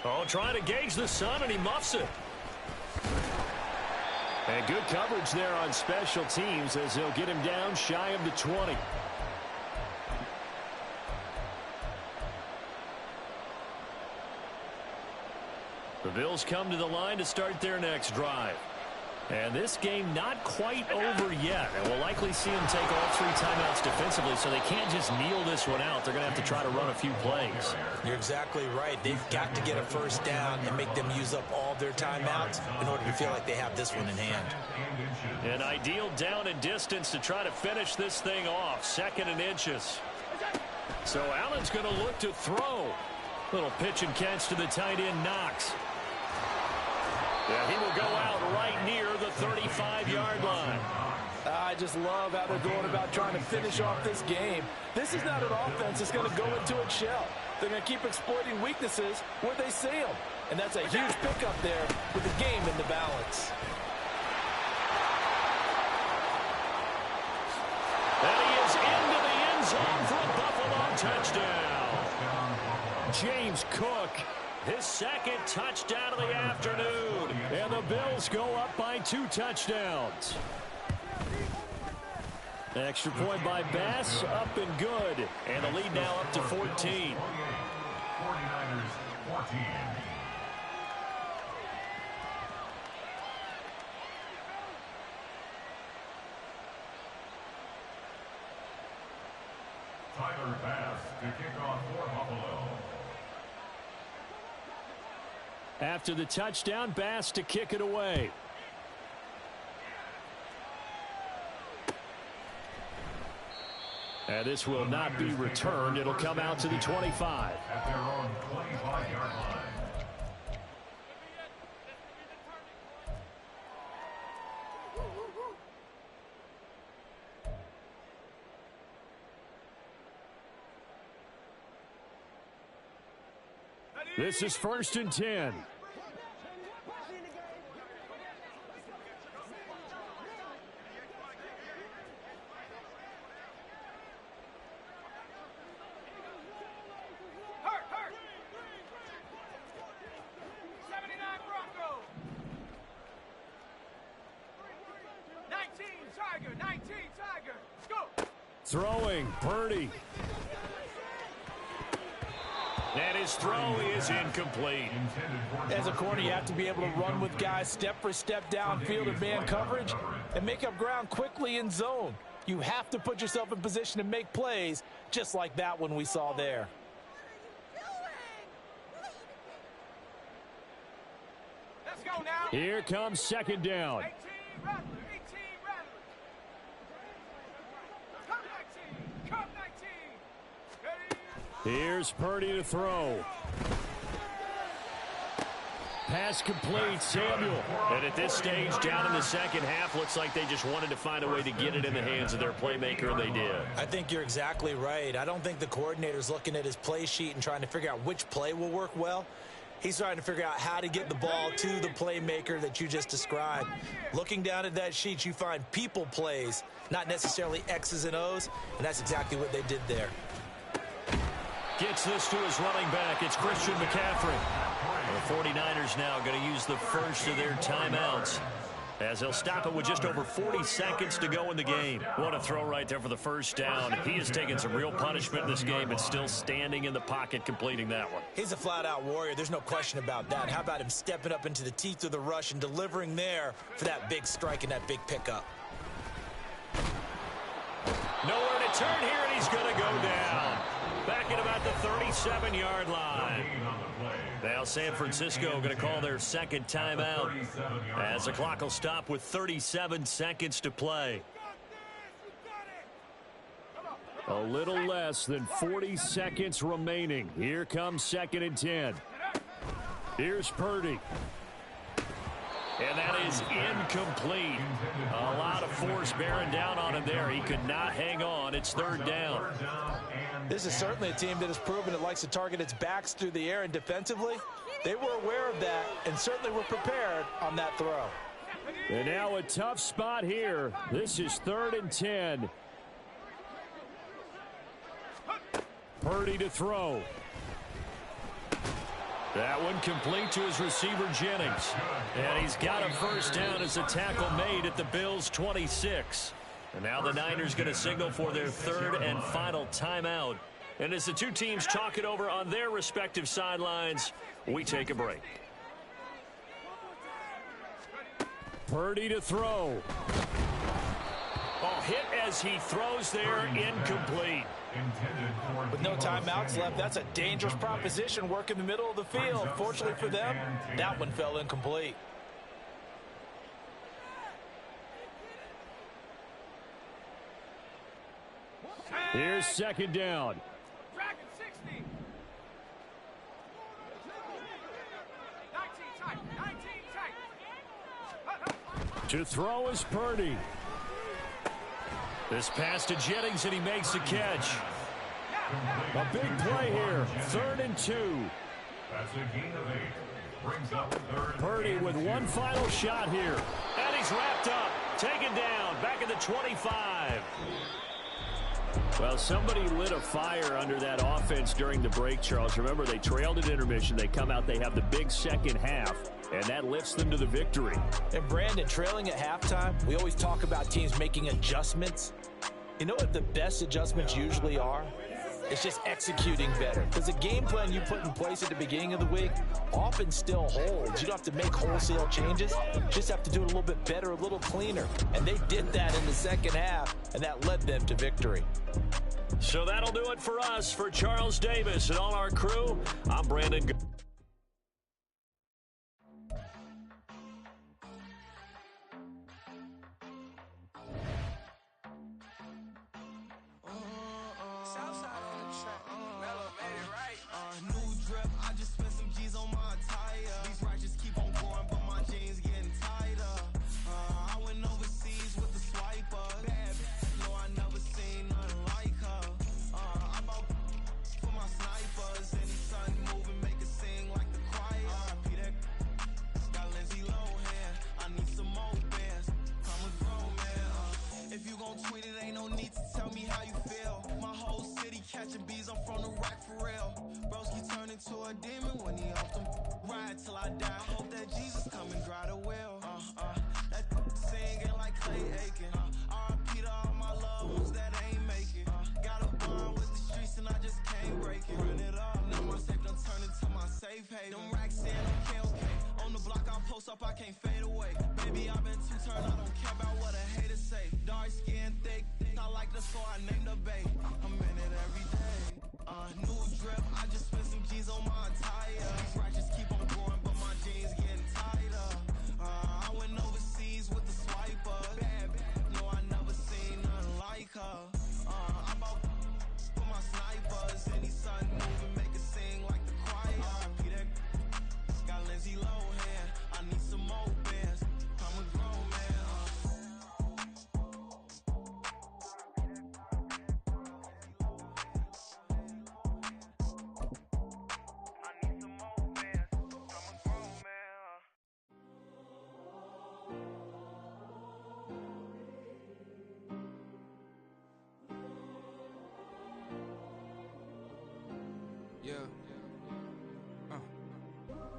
Oh, trying to gauge the sun, and he muffs it. And good coverage there on special teams as they'll get him down shy of the 20. The Bills come to the line to start their next drive. And this game not quite over yet. And we'll likely see them take all 3 timeouts defensively, so they can't just kneel this one out. They're going to have to try to run a few plays. You're exactly right. They've got to get a first down and make them use up all their timeouts in order to feel like they have this one in hand. An ideal down and distance to try to finish this thing off. 2nd and inches. So Allen's going to look to throw. Little pitch and catch to the tight end, Knox. Yeah, he will go out right near the 35-yard line. I just love how they're going about trying to finish off this game. This is not an offense that's going to go into its shell. They're going to keep exploiting weaknesses where they see them. And that's a huge pickup there with the game in the balance. And he is into the end zone for a Buffalo touchdown. James Cook, his 2nd touchdown of the afternoon. And the Bills go up by 2 touchdowns. Extra point by Bass, up and good. And the lead now up to 14. 49ers 14. Tyler Bass to kick off for Buffalo. After the touchdown, Bass to kick it away. And this will not be returned. It'll come out to the 25. At their own 25-yard line. This is 1st and 10. Throwing, Purdy. And his throw is incomplete. As a corner, you have to be able to run with guys step for step downfield in man coverage and make up ground quickly in zone. You have to put yourself in position to make plays just like that one we saw there. Let's go now. Here comes 2nd down. 18 Rattler, 18 Rattler. Come 19, come 19. Ready? Here's Purdy to throw. Pass complete, Samuel. And at this stage, down in the second half, looks like they just wanted to find a way to get it in the hands of their playmaker, and they did. I think you're exactly right. I don't think the coordinator's looking at his play sheet and trying to figure out which play will work well. He's trying to figure out how to get the ball to the playmaker that you just described. Looking down at that sheet, you find people plays, not necessarily X's and O's, and that's exactly what they did there. Gets this to his running back. It's Christian McCaffrey. The 49ers now going to use the first of their timeouts as they'll stop it with just over 40 seconds to go in the game. What a throw right there for the first down. He has taken some real punishment in this game and still standing in the pocket completing that one. He's a flat-out warrior. There's no question about that. How about him stepping up into the teeth of the rush and delivering there for that big strike and that big pickup? Nowhere to turn here, and he's going to go down. back at about the 37-yard line. Now San Francisco going to call their second timeout as the clock will stop with 37 seconds to play. A little less than 40 seconds remaining. Here comes 2nd and 10. Here's Purdy. And that is incomplete. A lot of force bearing down on him there. He could not hang on. It's 3rd down. This is certainly a team that has proven it likes to target its backs through the air, and defensively, they were aware of that and certainly were prepared on that throw. And now a tough spot here. This is 3rd and 10. Purdy to throw. That one complete to his receiver, Jennings. And he's got a first down as a tackle made at the Bills' 26. And now the Niners going to signal for their 3rd and final timeout. And as the two teams talk it over on their respective sidelines, we take a break. Purdy to throw. Oh, hit as he throws there, incomplete. With no timeouts left, that's a dangerous proposition. Work in the middle of the field. Fortunately for them, that one fell incomplete. Here's 2nd down. To throw is Purdy. This pass to Jennings, and he makes the catch. A big play here. 3rd and 2. That's a gain of 8. Brings up 3rd. Purdy with one final shot here. And he's wrapped up. Taken down. Back at the 25. Well, somebody lit a fire under that offense during the break, Charles. Remember, they trailed at intermission. They come out, they have the big second half, and that lifts them to the victory. And Brandon, trailing at halftime, we always talk about teams making adjustments. You know what the best adjustments usually are? It's just executing better. Because the game plan you put in place at the beginning of the week often still holds. You don't have to make wholesale changes. You just have to do it a little bit better, a little cleaner. And they did that in the second half, and that led them to victory. So that'll do it for us. For Charles Davis and all our crew, I'm Brandon.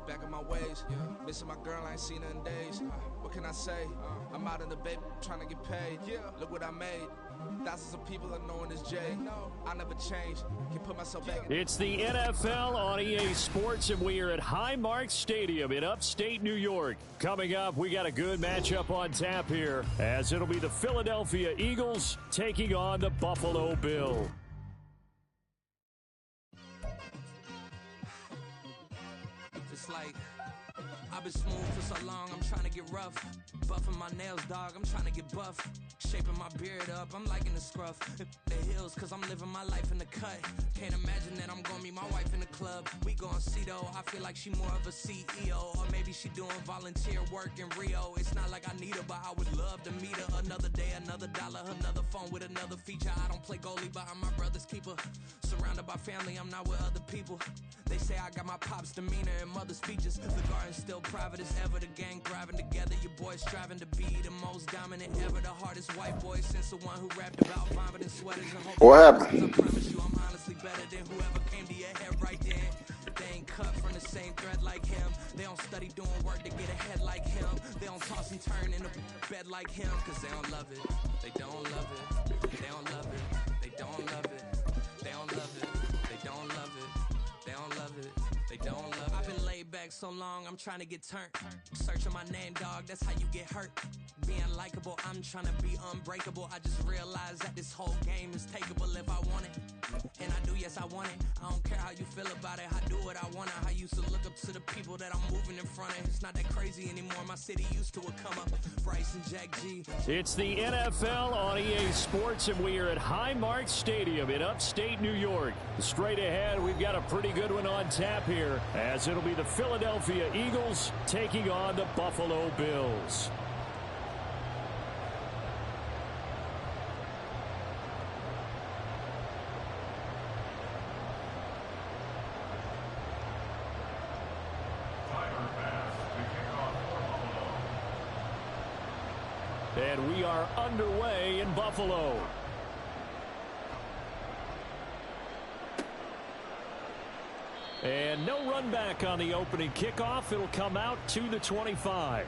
Back in my ways, missing my girl, I ain't seen her in days. What can I say? I'm out in the baby, trying to get paid. Look what I made. Thousands of people are knowing this Jay. I never change. Can put myself back. It's the NFL on EA Sports, and we are at Highmark Stadium in upstate New York. Coming up, we got a good matchup on tap here, as it'll be the Philadelphia Eagles taking on the Buffalo Bills. been smooth for so long, I'm trying to get rough. Buffing my nails, dog, I'm trying to get buff. Shaping my beard up, I'm liking the scruff. The hills, cause I'm living my life in the cut. Can't imagine that I'm gonna meet my wife in the club. We gon' see though, I feel like she more of a CEO. Or maybe she doing volunteer work in Rio. It's not like I need her, but I would love to meet her. Another day, another dollar, another phone with another feature. I don't play goalie, but I'm my brother's keeper. Surrounded by family, I'm not with other people. They say I got my pop's demeanor and mother's features. The garden's still private as ever. The gang thriving together. Your boys striving to be the most dominant ever. The hardest white boy since the one who rapped about vomiting sweaters and hope. What happened? I promise you I'm honestly better than whoever came to your head right then. They ain't cut from the same thread like him. They don't study doing work to get ahead like him. They don't toss and turn in a bed like him. Cause they don't love it. They don't love it. They don't love it. They don't love it. They don't love it. They don't love it. They don't love it. They don't love it. I've been laid back so long, I'm trying to get turned. Searching my name, dog, that's how you get hurt. Being likable, I'm trying to be unbreakable. I just realized that this whole game is takeable if I want it. And I do, yes, I want it. I don't care how you feel about it. I do what I want. I used to look up to the people that I'm moving in front of. It's not that crazy anymore. My city used to come up. Bryce and Jack G. It's the NFL on EA Sports, and we are at Highmark Stadium in upstate New York. Straight ahead, we've got a pretty good one on tap here, as it'll be the Philadelphia Eagles taking on the Buffalo Bills. And we are underway in Buffalo. And no run back on the opening kickoff. It'll come out to the 25.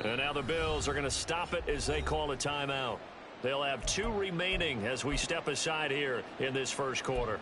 And now the Bills are going to stop it as they call a timeout. They'll have 2 remaining as we step aside here in this first quarter.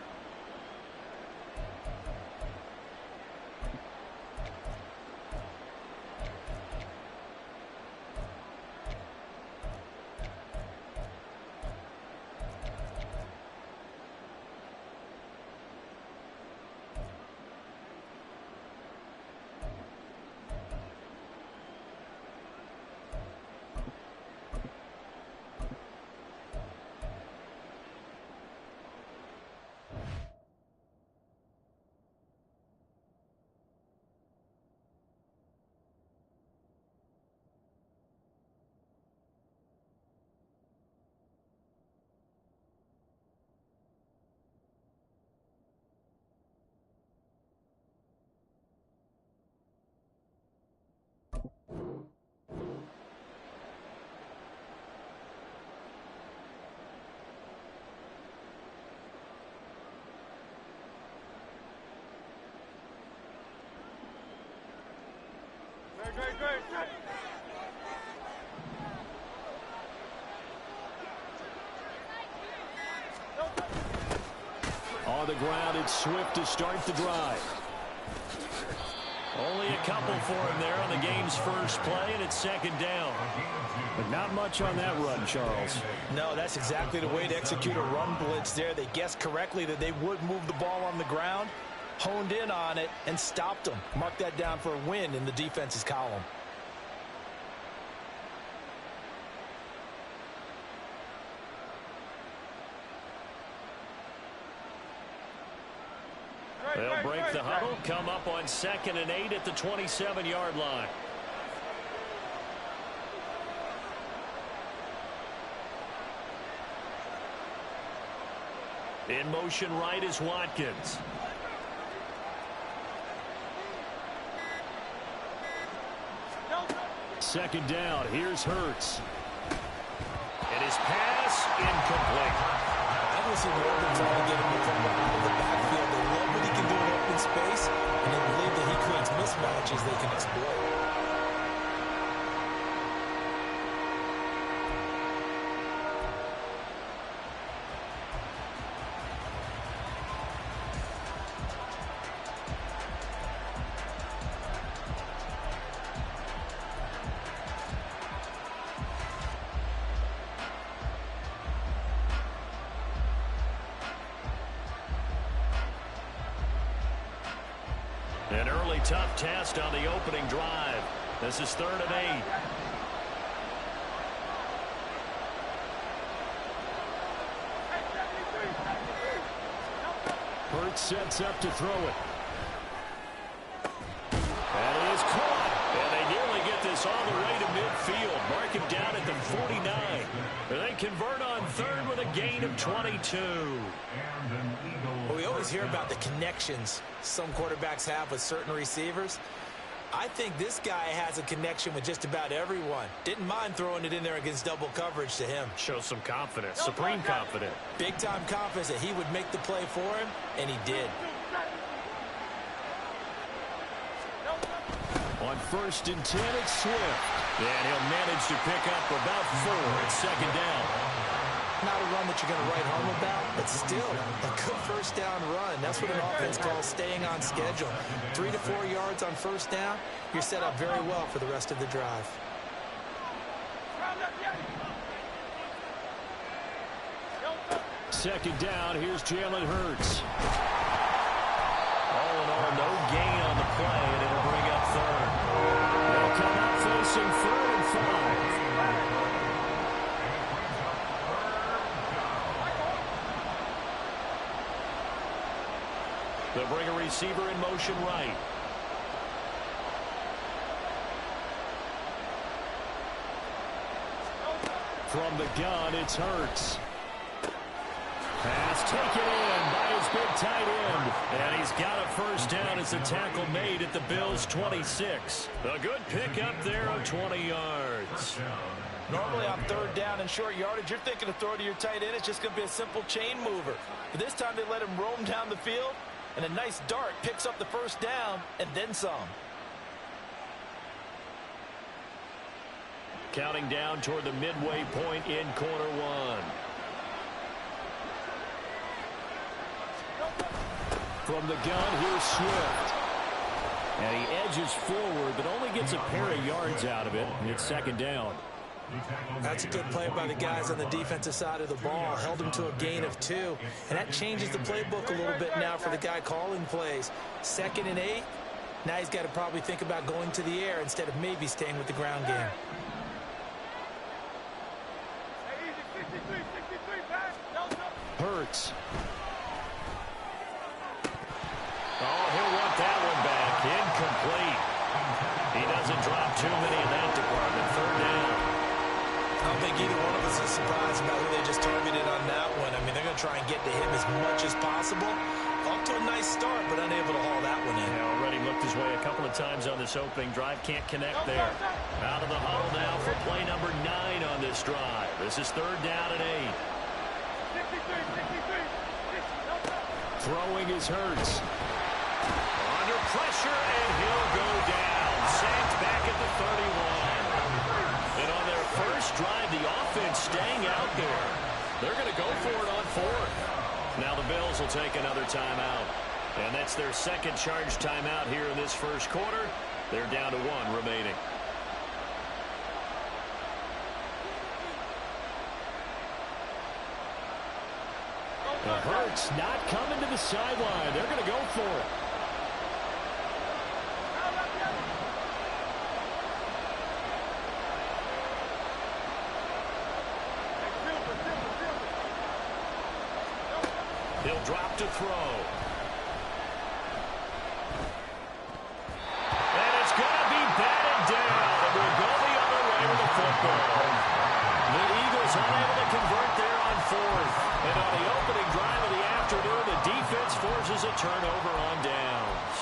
Great. On the ground, it's Swift to start the drive. Only a couple for him there on the game's first play, and it's second down. But not much on that run, Charles. No, that's exactly the way to execute a run blitz there. They guessed correctly that they would move the ball on the ground, honed in on it, and stopped them. Mark that down for a win in the defense's column. They'll break the huddle, come up on 2nd and 8 at the 27-yard line. In motion right is Watkins. Second down, here's Hurts. And his pass incomplete. I can see Morgan trying to get him to come out of the backfield. They love what he can do in open space, and they believe that he creates mismatches they can exploit. An early tough test on the opening drive. This is 3rd and 8. Hurts sets up to throw it. That is caught. And they nearly get this all the way to midfield. Mark him down at the 49. And they convert on 3rd with a gain of 22. Well, we always hear about the connections some quarterbacks have with certain receivers. I think this guy has a connection with just about everyone. Didn't mind throwing it in there against double coverage to him. Shows some confidence, supreme confidence. Big-time confidence that he would make the play for him, and he did. On 1st and 10, it's Swift. And he'll manage to pick up about 4 at 2nd down. Not a run that you're going to write home about, but still a good 1st down run. That's what an offense calls staying on schedule. 3 to 4 yards on 1st down, you're set up very well for the rest of the drive. 2nd down, here's Jalen Hurts. All in all, no gain on the play, and it'll bring up 3rd. They'll come up facing 3rd and 5. They'll bring a receiver in motion right. From the gun, it's Hurts. Pass taken in by his big tight end. And he's got a 1st down as the tackle made at the Bills' 26. A good pickup there of 20 yards. Normally on 3rd down and short yardage, you're thinking to throw to your tight end. It's just going to be a simple chain mover. But this time they let him roam down the field. And a nice dart picks up the 1st down and then some. Counting down toward the midway point in quarter 1. From the gun, here's Swift. And he edges forward, but only gets a pair of yards out of it. It's 2nd down. That's a good play by the guys on the defensive side of the ball. Held him to a gain of 2. And that changes the playbook a little bit now for the guy calling plays. 2nd and 8. Now he's got to probably think about going to the air instead of maybe staying with the ground game. Hurts. Oh, he'll want that one back. Incomplete. He doesn't drop too many in that department. 3rd down. I don't think either one of us is surprised about who they just targeted on that one. I mean, they're going to try and get to him as much as possible. Off to a nice start, but unable to haul that one in. He already looked his way a couple of times on this opening drive. Can't connect there. Out of the huddle now for play number 9 on this drive. This is 3rd down and 8. Throwing is Hurts. Under pressure, and he'll go down. Sacked back at the 31. And on their first drive, the offense staying out there. They're going to go for it on 4th. Now the Bills will take another timeout. And that's their 2nd charge timeout here in this 1st quarter. They're down to 1 remaining. Hurts not coming to the sideline. They're going to go for it. He'll drop to throw. And it's going to be batted down. And we'll go the other way with the football. The Eagles unable to convert there on 4th. And on the opening drive of the afternoon, the defense forces a turnover on downs.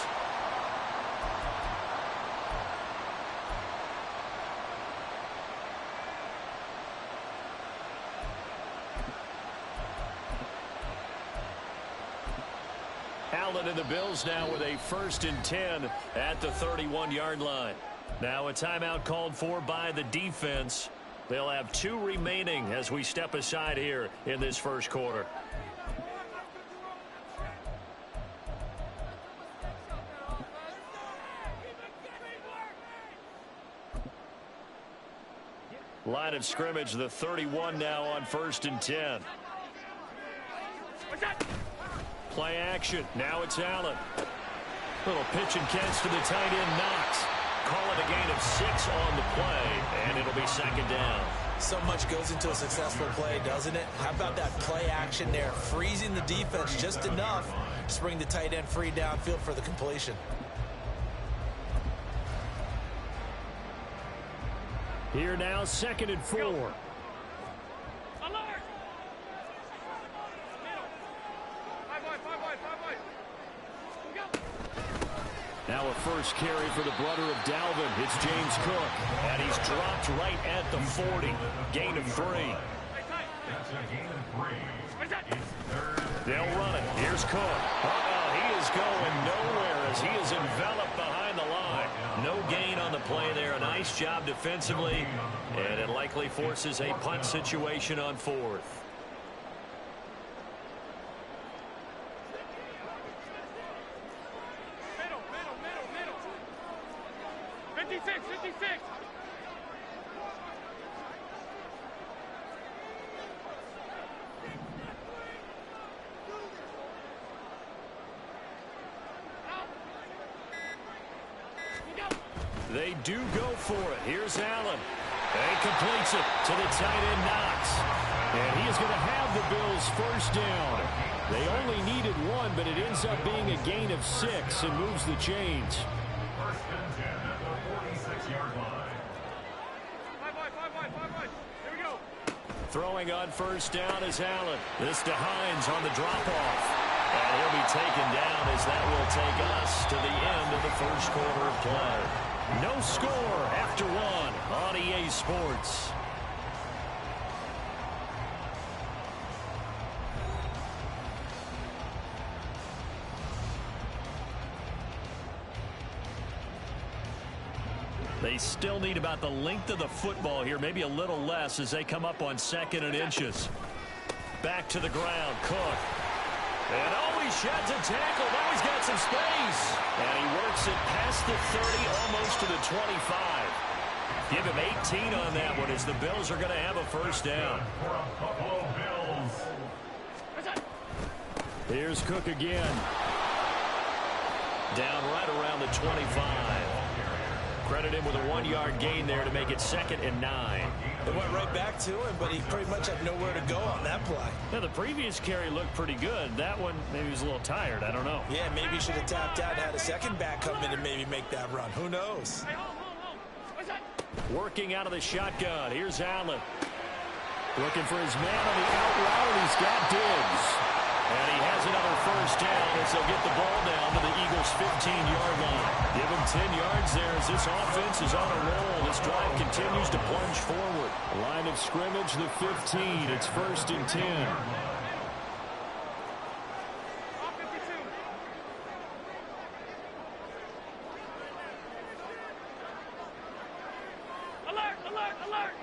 Allen and the Bills now with a 1st and 10 at the 31-yard line. Now a timeout called for by the defense. They'll have 2 remaining as we step aside here in this 1st quarter. Line of scrimmage, the 31 now on 1st and 10. Play action. Now it's Allen. Little pitch and catch to the tight end, Knox. Call it a gain of 6 on the play, and it'll be second down. So much goes into a successful play, doesn't it? How about that play action there, freezing the defense just enough to bring the tight end free downfield for the completion. Here now, 2nd and 4. Alert! Now a first carry for the brother of Dalvin. It's James Cook, and he's dropped right at the 40. Gain of 3. That's a gain of 3. It's third. They'll run it. Here's Cook. He is going nowhere as he is enveloped behind the line. No gain on the play there. A nice job defensively, and it likely forces a punt situation on 4th. Middle. 56. They do go for it. Here's Allen. And completes it to the tight end, Knox. And he is going to have the Bills first down. They only needed 1, but it ends up being a gain of 6 and moves the chains. First and 10 at the 46-yard line. Five wide. Here we go. Throwing on first down is Allen. This to Hines on the drop-off. And he'll be taken down as that will take us to the end of the first quarter of play. No score after 1 on EA Sports. They still need about the length of the football here, maybe a little less as they come up on 2nd and inches. Back to the ground, Cook. And he sheds a tackle. Now he's got some space. And he works it past the 30, almost to the 25. Give him 18 on that one as the Bills are going to have a first down. Here's Cook again. Down right around the 25. Credit him with a 1-yard gain there to make it 2nd and 9. They went right back to him, but he pretty much had nowhere to go on that play. Now, the previous carry looked pretty good. That one, maybe he was a little tired. I don't know. Yeah, maybe he should have tapped out and had a second back come in and maybe make that run. Who knows? Working out of the shotgun. Here's Allen. Looking for his man on the out route, and he's got Diggs. And he has another first down as they'll get the ball down to the Eagles' 15-yard line. Give him 10 yards there as this offense is on a roll. This drive continues to plunge forward. Line of scrimmage, the 15. It's 1st and 10. Alert!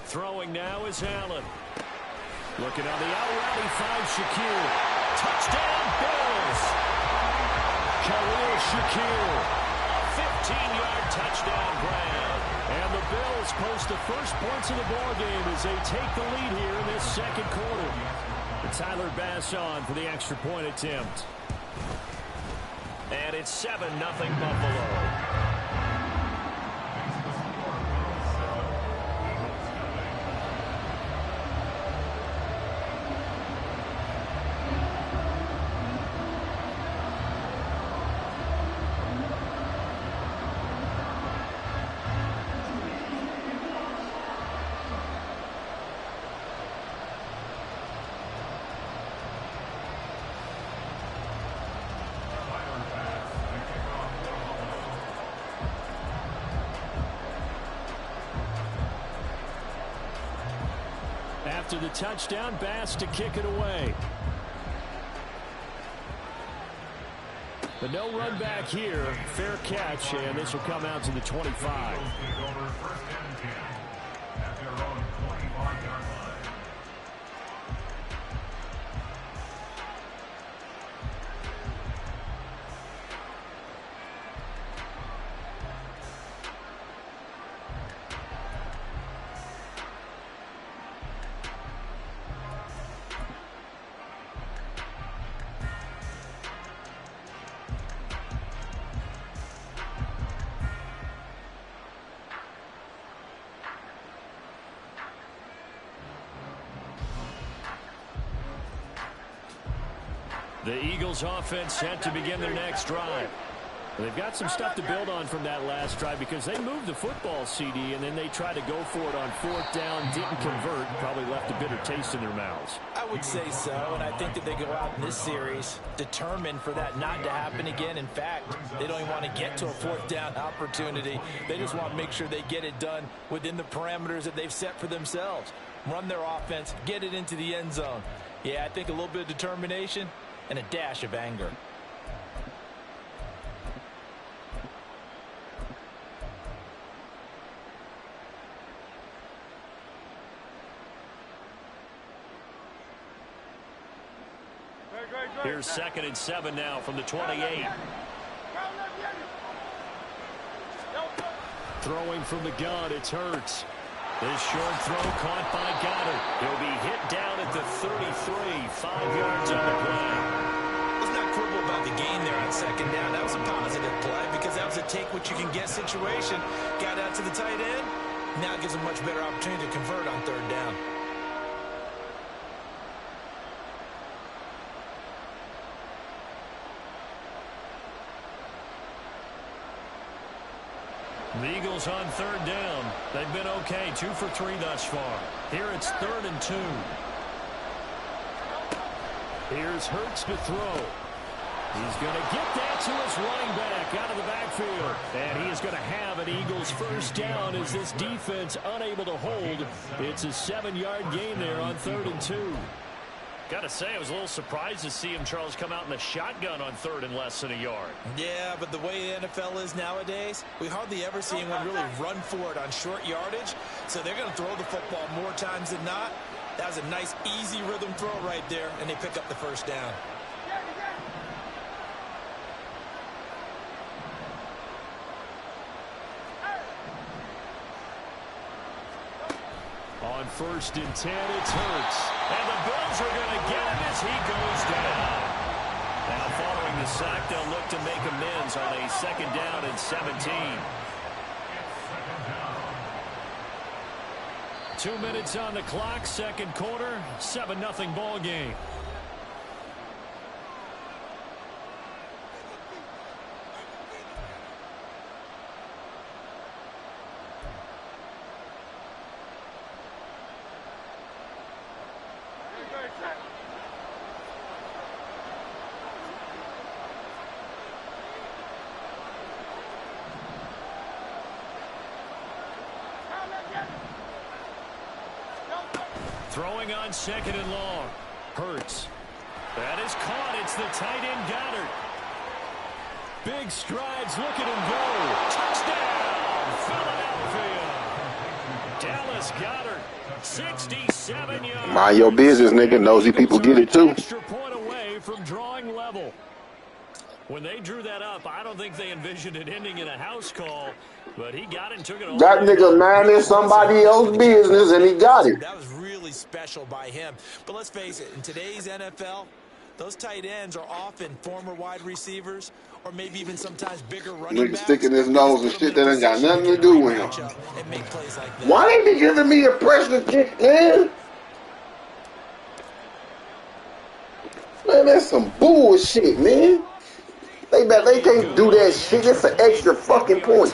Throwing now is Allen. Looking on the out route, he finds Shakir. Touchdown, Bills! Khalil Shakir. A 15-yard touchdown grab. And the Bills post the first points of the ballgame as they take the lead here in this 2nd quarter. And Tyler Bass on for the extra point attempt. And it's 7-0 Buffalo. After the touchdown, Bass to kick it away. But no run back here. Fair catch, and this will come out to the 25. The Eagles offense set to begin their next drive. They've got some stuff to build on from that last drive because they moved the football, CD, and then they tried to go for it on 4th down, didn't convert, probably left a bitter taste in their mouths. I would say so, and I think that they go out in this series determined for that not to happen again. In fact, they don't even want to get to a 4th down opportunity. They just want to make sure they get it done within the parameters that they've set for themselves. Run their offense, get it into the end zone. Yeah, I think a little bit of determination and a dash of anger. Here's 2nd and 7 now from the 28. Throwing from the gun, it's Hurts. This short throw caught by Goddard. He'll be hit down at the 33, 5 yards on the play. Let's not quibble about the gain there on 2nd down. That was a positive play because that was a take-what-you-can-get situation. Got out to the tight end. Now it gives a much better opportunity to convert on 3rd down. The Eagles on 3rd down. They've been okay, 2 for 3 thus far. Here it's 3rd and 2. Here's Hurts to throw. He's going to get that to his running back out of the backfield. And he is going to have an Eagles 1st down as this defense unable to hold. It's a 7-yard gain there on 3rd and 2. Got to say, I was a little surprised to see him, Charles, come out in the shotgun on 3rd and less than a yard. Yeah, but the way the NFL is nowadays, we hardly ever see anyone really run for it on short yardage. So they're going to throw the football more times than not. That was a nice, easy rhythm throw right there, and they pick up the 1st down. On 1st and 10, it's Hurts. And the Bills are going to get him as he goes down. Now following the sack, they'll look to make amends on a 2nd down and 17. 2 minutes on the clock, 2nd quarter, 7-0 ball game. Throwing on 2nd and long. Hurts. That is caught. It's the tight end Goddard. Big strides. Look at him go. Touchdown, Philadelphia. Dallas Goddard, 67 yards. Mind your business, nigga. Nosy people get it too. Extra point away from drawing level. When they drew that up, I don't think they envisioned it ending in a house call, but he got it and took it all. That nigga minding somebody else's business, and he got it. That was really special by him. But let's face it, in today's NFL, those tight ends are often former wide receivers or maybe even sometimes bigger running backs. Nigga sticking his nose and shit that ain't got nothing to do with him. Why ain't they giving me a pressure kick, man? Man, that's some bullshit, man. They can't do that shit. It's an extra fucking point.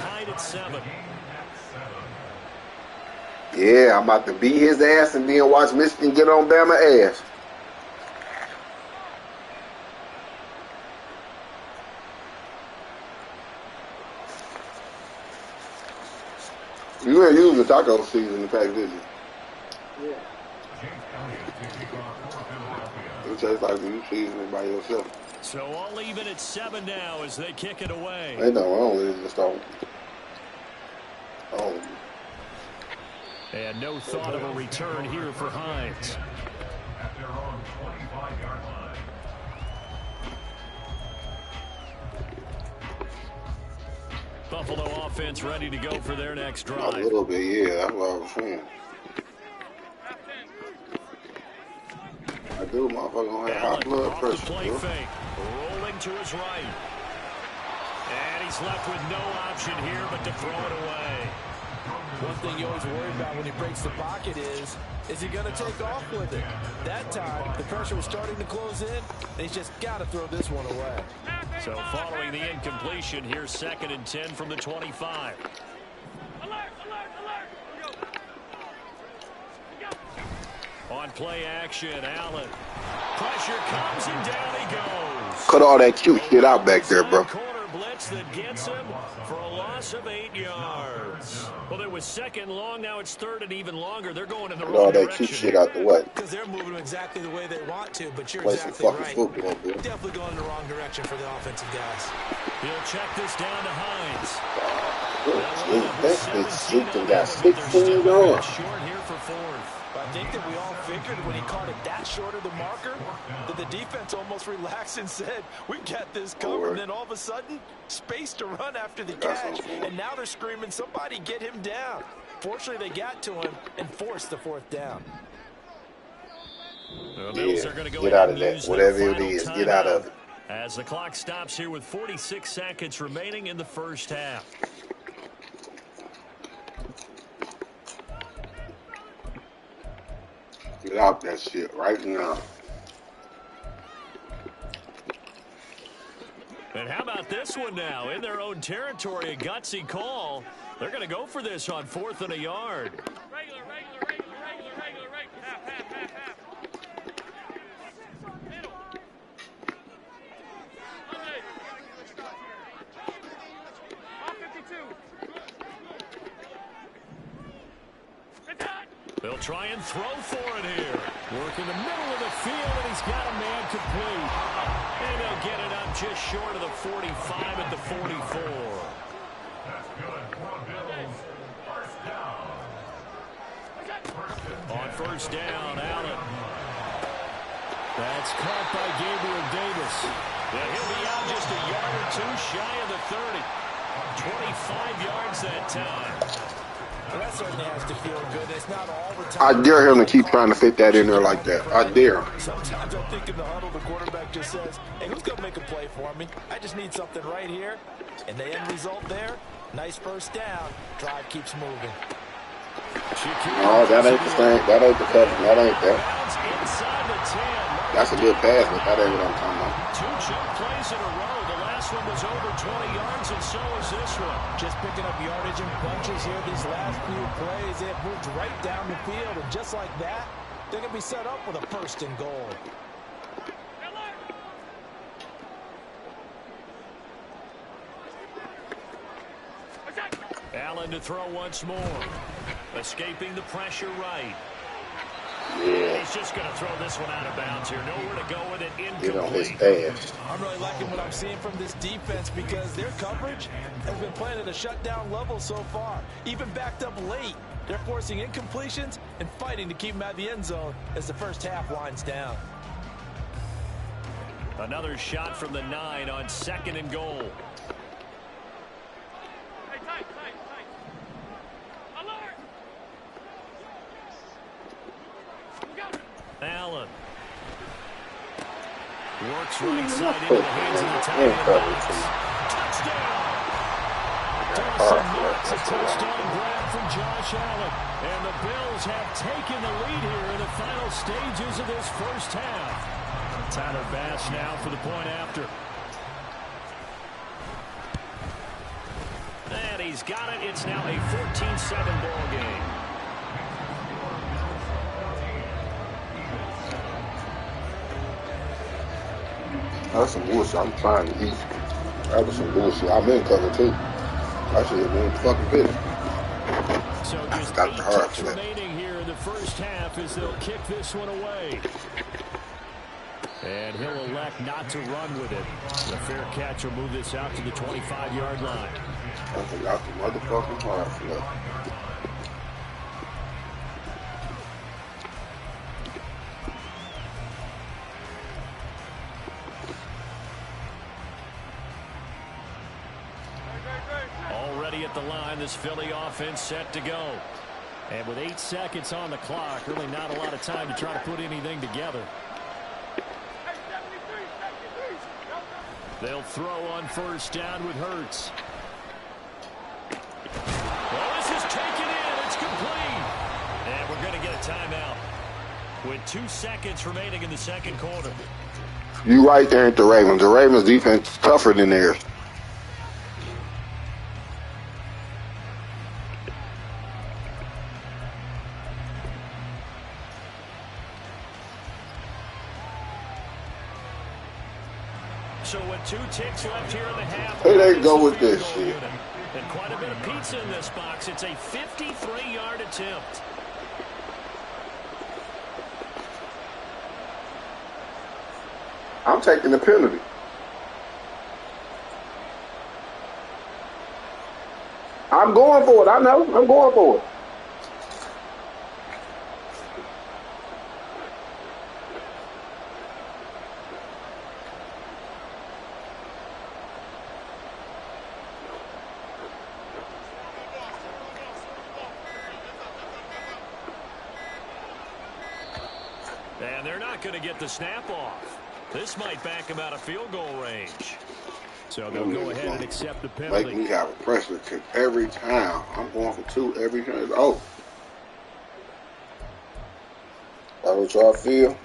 Yeah, I'm about to beat his ass and then watch Michigan get on Bama ass. You ain't using the taco season pack, did you? Yeah. It tastes like you season it by yourself. So all even at 7 now as they kick it away. Ain't no wrong with it, just don't. Oh. And no thought of a return here for Hines. At their own 25-yard line. Buffalo offense ready to go for their next drive. A little bit, yeah. That's what I was saying. I do, motherfucker, gonna have high blood pressure. Play fake, rolling to his right. And he's left with no option here but to throw it away. One thing you always worry about when he breaks the pocket is he going to take off with it? That time, the pressure was starting to close in. They just got to throw this one away. So following the incompletion, here's 2nd and 10 from the 25. On play action, Allen. Pressure comes and down he goes. Cut all that cute shit out back there, bro. Corner blitz that gets him for a loss of 8 yards. Well, it was 2nd long. Now it's 3rd and even longer. They're going in the Cut wrong all that direction. cute shit out the way. Because they're moving exactly the way they want to, but you're Play some exactly fucking right. football, bro. Definitely going in the wrong direction for the offensive guys. He'll check this down to Hines. This bitch sleeping got 16 yards. Short here for 4th. I think that we all figured when he caught it that short of the marker that the defense almost relaxed and said, we got this covered. And then all of a sudden, space to run after the catch. And now they're screaming, somebody get him down. Fortunately, they got to him and forced the 4th down. Yeah, get out of that. Whatever it is, get out of it. As the clock stops here with 46 seconds remaining in the first half. Get out that shit right now. And how about this one now? In their own territory, a gutsy call. They're going to go for this on 4th and a yard. Regular. Half. Middle. All 52. They'll try and throw for it here. Work in the middle of the field, and he's got a man complete. And they'll get it up just short of the 45 at the 44. That's good for Bills. First down. On first down, Allen. That's caught by Gabriel Davis. And he'll be out just a yard or two shy of the 30. 25 yards that time. Well, that certainly has to feel good. It's not all the time. I dare him to keep trying to fit that in there like that. I dare him. Sometimes I think in the huddle, the quarterback just says, hey, who's going to make a play for me? I just need something right here. And the end result there, nice first down. Drive keeps moving. No, that ain't the same. That ain't the cover. That ain't that. That's a good pass, but that ain't what I'm talking about. 2 jump plays in a row. The last one was over 20 yards, and so is this one. Just picking up yardage in bunches here. These last few plays, they have moved right down the field. And just like that, they're going to be set up with a 1st and goal. Allen to throw once more. Escaping the pressure right. Yeah. He's just going to throw this one out of bounds here. Nowhere to go with it. Get on his Incomplete. ass. I'm really liking what I'm seeing from this defense because their coverage has been playing at a shutdown level so far. Even backed up late, they're forcing incompletions and fighting to keep them out of the end zone as the first half winds down. Another shot from the 9 on 2nd and goal. Hey, tight. Alert! Allen. Works right side into the hands of the tight end. Touchdown! Dawson Knox, a touchdown grab from Josh Allen. And the Bills have taken the lead here in the final stages of this first half. Tyler Bass now for the point after. And he's got it. It's now a 14-7 ball game. That's some bullshit. I'm trying to eat. That was some bullshit. I'm in cover too. I should have been fucking bitch. So just 8 ticks remaining here in the first half as they'll kick this one away. And he'll elect not to run with it. The fair catch will move this out to the 25-yard line. I forgot the motherfucking hard flip. Already at the line, this Philly offense set to go. And with 8 seconds on the clock, really not a lot of time to try to put anything together. They'll throw on first down with Hurts. Well, this is taken in. timeout with 2 seconds remaining in the second quarter. You right there at the Ravens. The Ravens defense is tougher than theirs. So with 2 ticks left here in the half. Here they go with this shit. And quite a bit of pizza in this box. It's a 53-yard attempt. I'm taking the penalty. I'm going for it. I know. I'm going for it. And they're not going to get the snap off. This might back him out of field goal range. So they'll go ahead and accept the penalty. Make me have a pressure kick every time. I'm going for 2 every time. Oh. That's what y'all feel?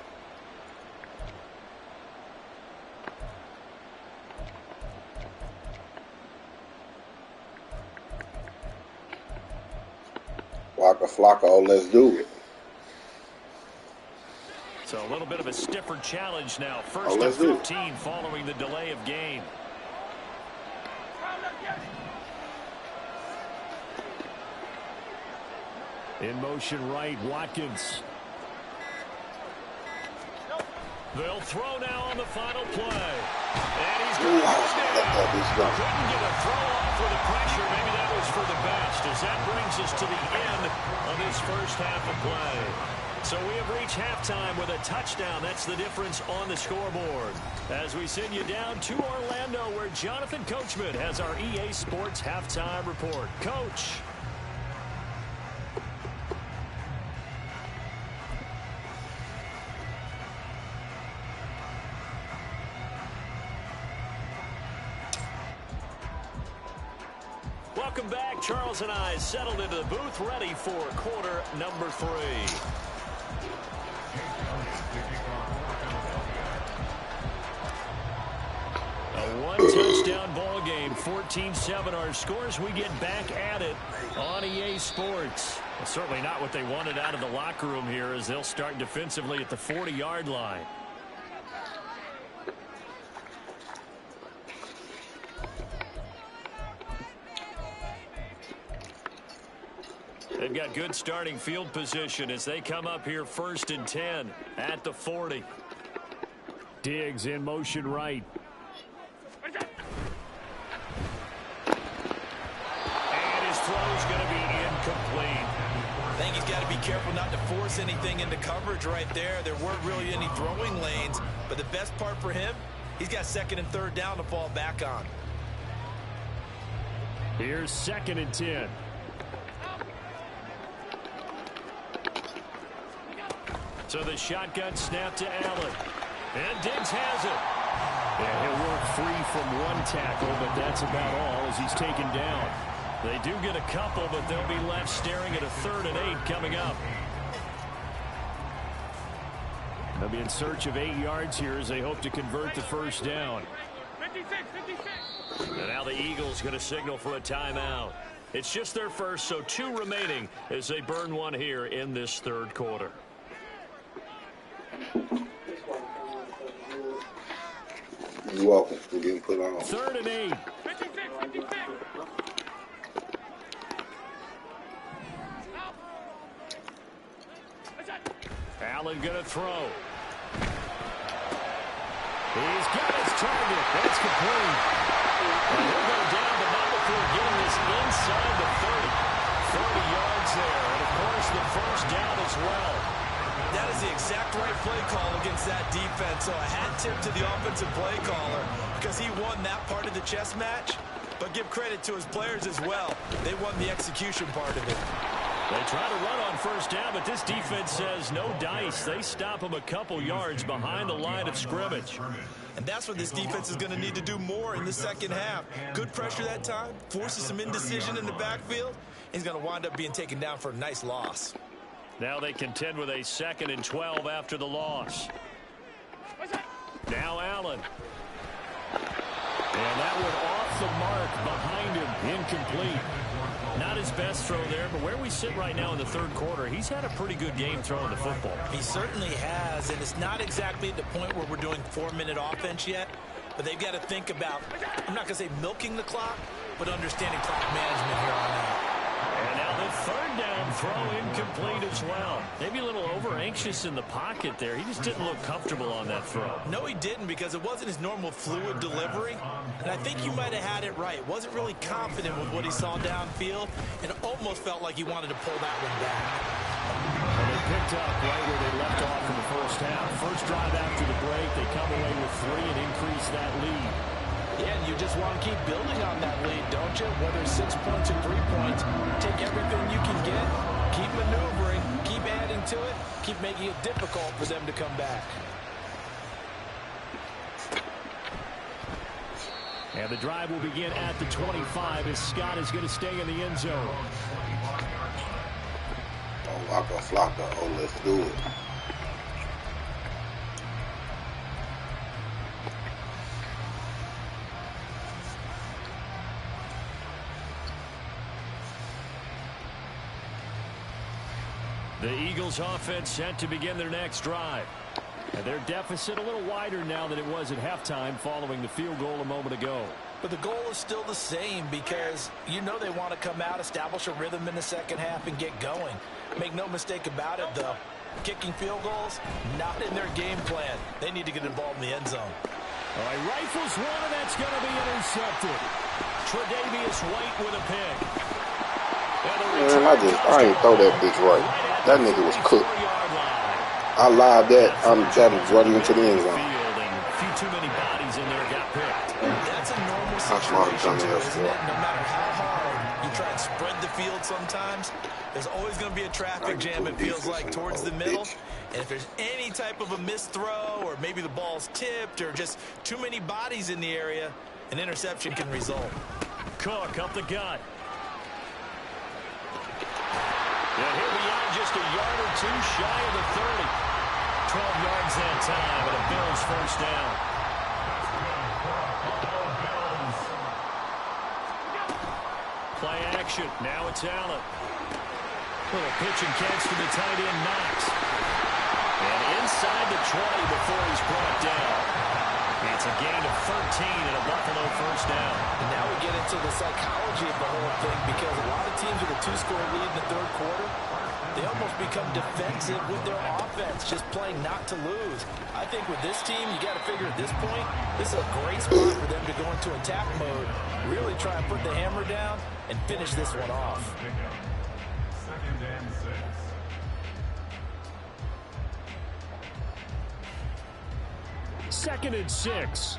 Waka Flocka, let's do it. So a little bit of a stiffer challenge now. First and 15 following the delay of game. In motion right, Watkins. They'll throw now on the final play. And he's going to couldn't get a throw off with the pressure. Maybe that was for the best, as that brings us to the end of this first half of play. So we have reached halftime with a touchdown. That's the difference on the scoreboard. As we send you down to Orlando, where Jonathan Coachman has our EA Sports halftime report. Coach. Welcome back. Charles and I settled into the booth, ready for quarter number 3. A 1-touchdown ball game, 14-7 our scores. We get back at it on EA Sports. Well, certainly not what they wanted out of the locker room here, as they'll start defensively at the 40-yard line. They've got good starting field position as they come up here 1st and 10 at the 40. Diggs in motion right. And his throw's going to be incomplete. I think he's got to be careful not to force anything into coverage right there. There weren't really any throwing lanes, but the best part for him, he's got 2nd and 3rd down to fall back on. Here's 2nd and 10. So the shotgun snap to Allen. And Diggs has it. Yeah, he'll work free from one tackle, but that's about all as he's taken down. They do get a couple, but they'll be left staring at a 3rd and 8 coming up. They'll be in search of 8 yards here as they hope to convert the first down. 56. And now the Eagles going to signal for a timeout. It's just their first, so 2 remaining as they burn one here in this 3rd quarter. You're welcome for getting put on. 3rd and 8. 56. Allen gonna throw. He's got his target. That's complete. And he'll go down, but not before getting this inside the 30. 30 yards there. And of course the first down as well. That is the exact right play call against that defense. So a hat tip to the offensive play caller because he won that part of the chess match. But give credit to his players as well. They won the execution part of it. They try to run on first down, but this defense says no dice. They stop him a couple yards behind the line of scrimmage. And that's what this defense is going to need to do more in the second half. Good pressure that time, forces some indecision in the backfield. He's going to wind up being taken down for a nice loss. Now they contend with a 2nd and 12 after the loss. Now Allen. And that one off the mark behind him. Incomplete. Not his best throw there, but where we sit right now in the 3rd quarter, he's had a pretty good game throwing the football. He certainly has, and it's not exactly at the point where we're doing 4-minute offense yet, but they've got to think about, I'm not going to say milking the clock, but understanding clock management here on out. And now the 3rd down throw incomplete as well. Maybe a little over-anxious in the pocket there. He just didn't look comfortable on that throw. No, he didn't, because it wasn't his normal fluid delivery. And I think you might have had it right. Wasn't really confident with what he saw downfield, and almost felt like he wanted to pull that one back. Well, they picked up right where they left off in the first half. First drive after the break, they come away with 3 and increase that lead. Yeah, and you just want to keep building on that lead, don't you? Whether it's 6 points or 3 points, take everything you can get, keep maneuvering, keep adding to it, keep making it difficult for them to come back. And the drive will begin at the 25 as Scott is going to stay in the end zone. Oh, Waka Flocka. Oh, let's do it. The Eagles offense set to begin their next drive. And their deficit a little wider now than it was at halftime following the field goal a moment ago. But the goal is still the same, because you know they want to come out, establish a rhythm in the second half, and get going. Make no mistake about it, though. Kicking field goals, not in their game plan. They need to get involved in the end zone. All right, rifles one, and that's going to be intercepted. Tre'Davious White with a pick. Man, I ain't throw that bitch right. That nigga was cooked. I lied that. That was running into the end zone. Too many bodies in there got picked. That's a normal situation, isn't it? No matter how hard you try and spread the field sometimes, there's always going to be a traffic jam, it feels like, towards the middle. And if there's any type of a missed throw, or maybe the ball's tipped, or just too many bodies in the area, an interception can result. Cook up the gut. And here we are, just a yard or two shy of the 30. 12 yards that time, and a Bills first down. Play action. Now it's Allen. Little pitch and catch to the tight end, Knox. And inside the 20 before he's brought down. It's a gain of 13 and a Buffalo first down. And now we get into the psychology of the whole thing, because a lot of teams with a 2-score lead in the 3rd quarter, they almost become defensive with their offense, just playing not to lose. I think with this team, you got to figure at this point, this is a great spot for them to go into attack mode, really try and put the hammer down and finish this one off. 2nd and 6. Second and 6.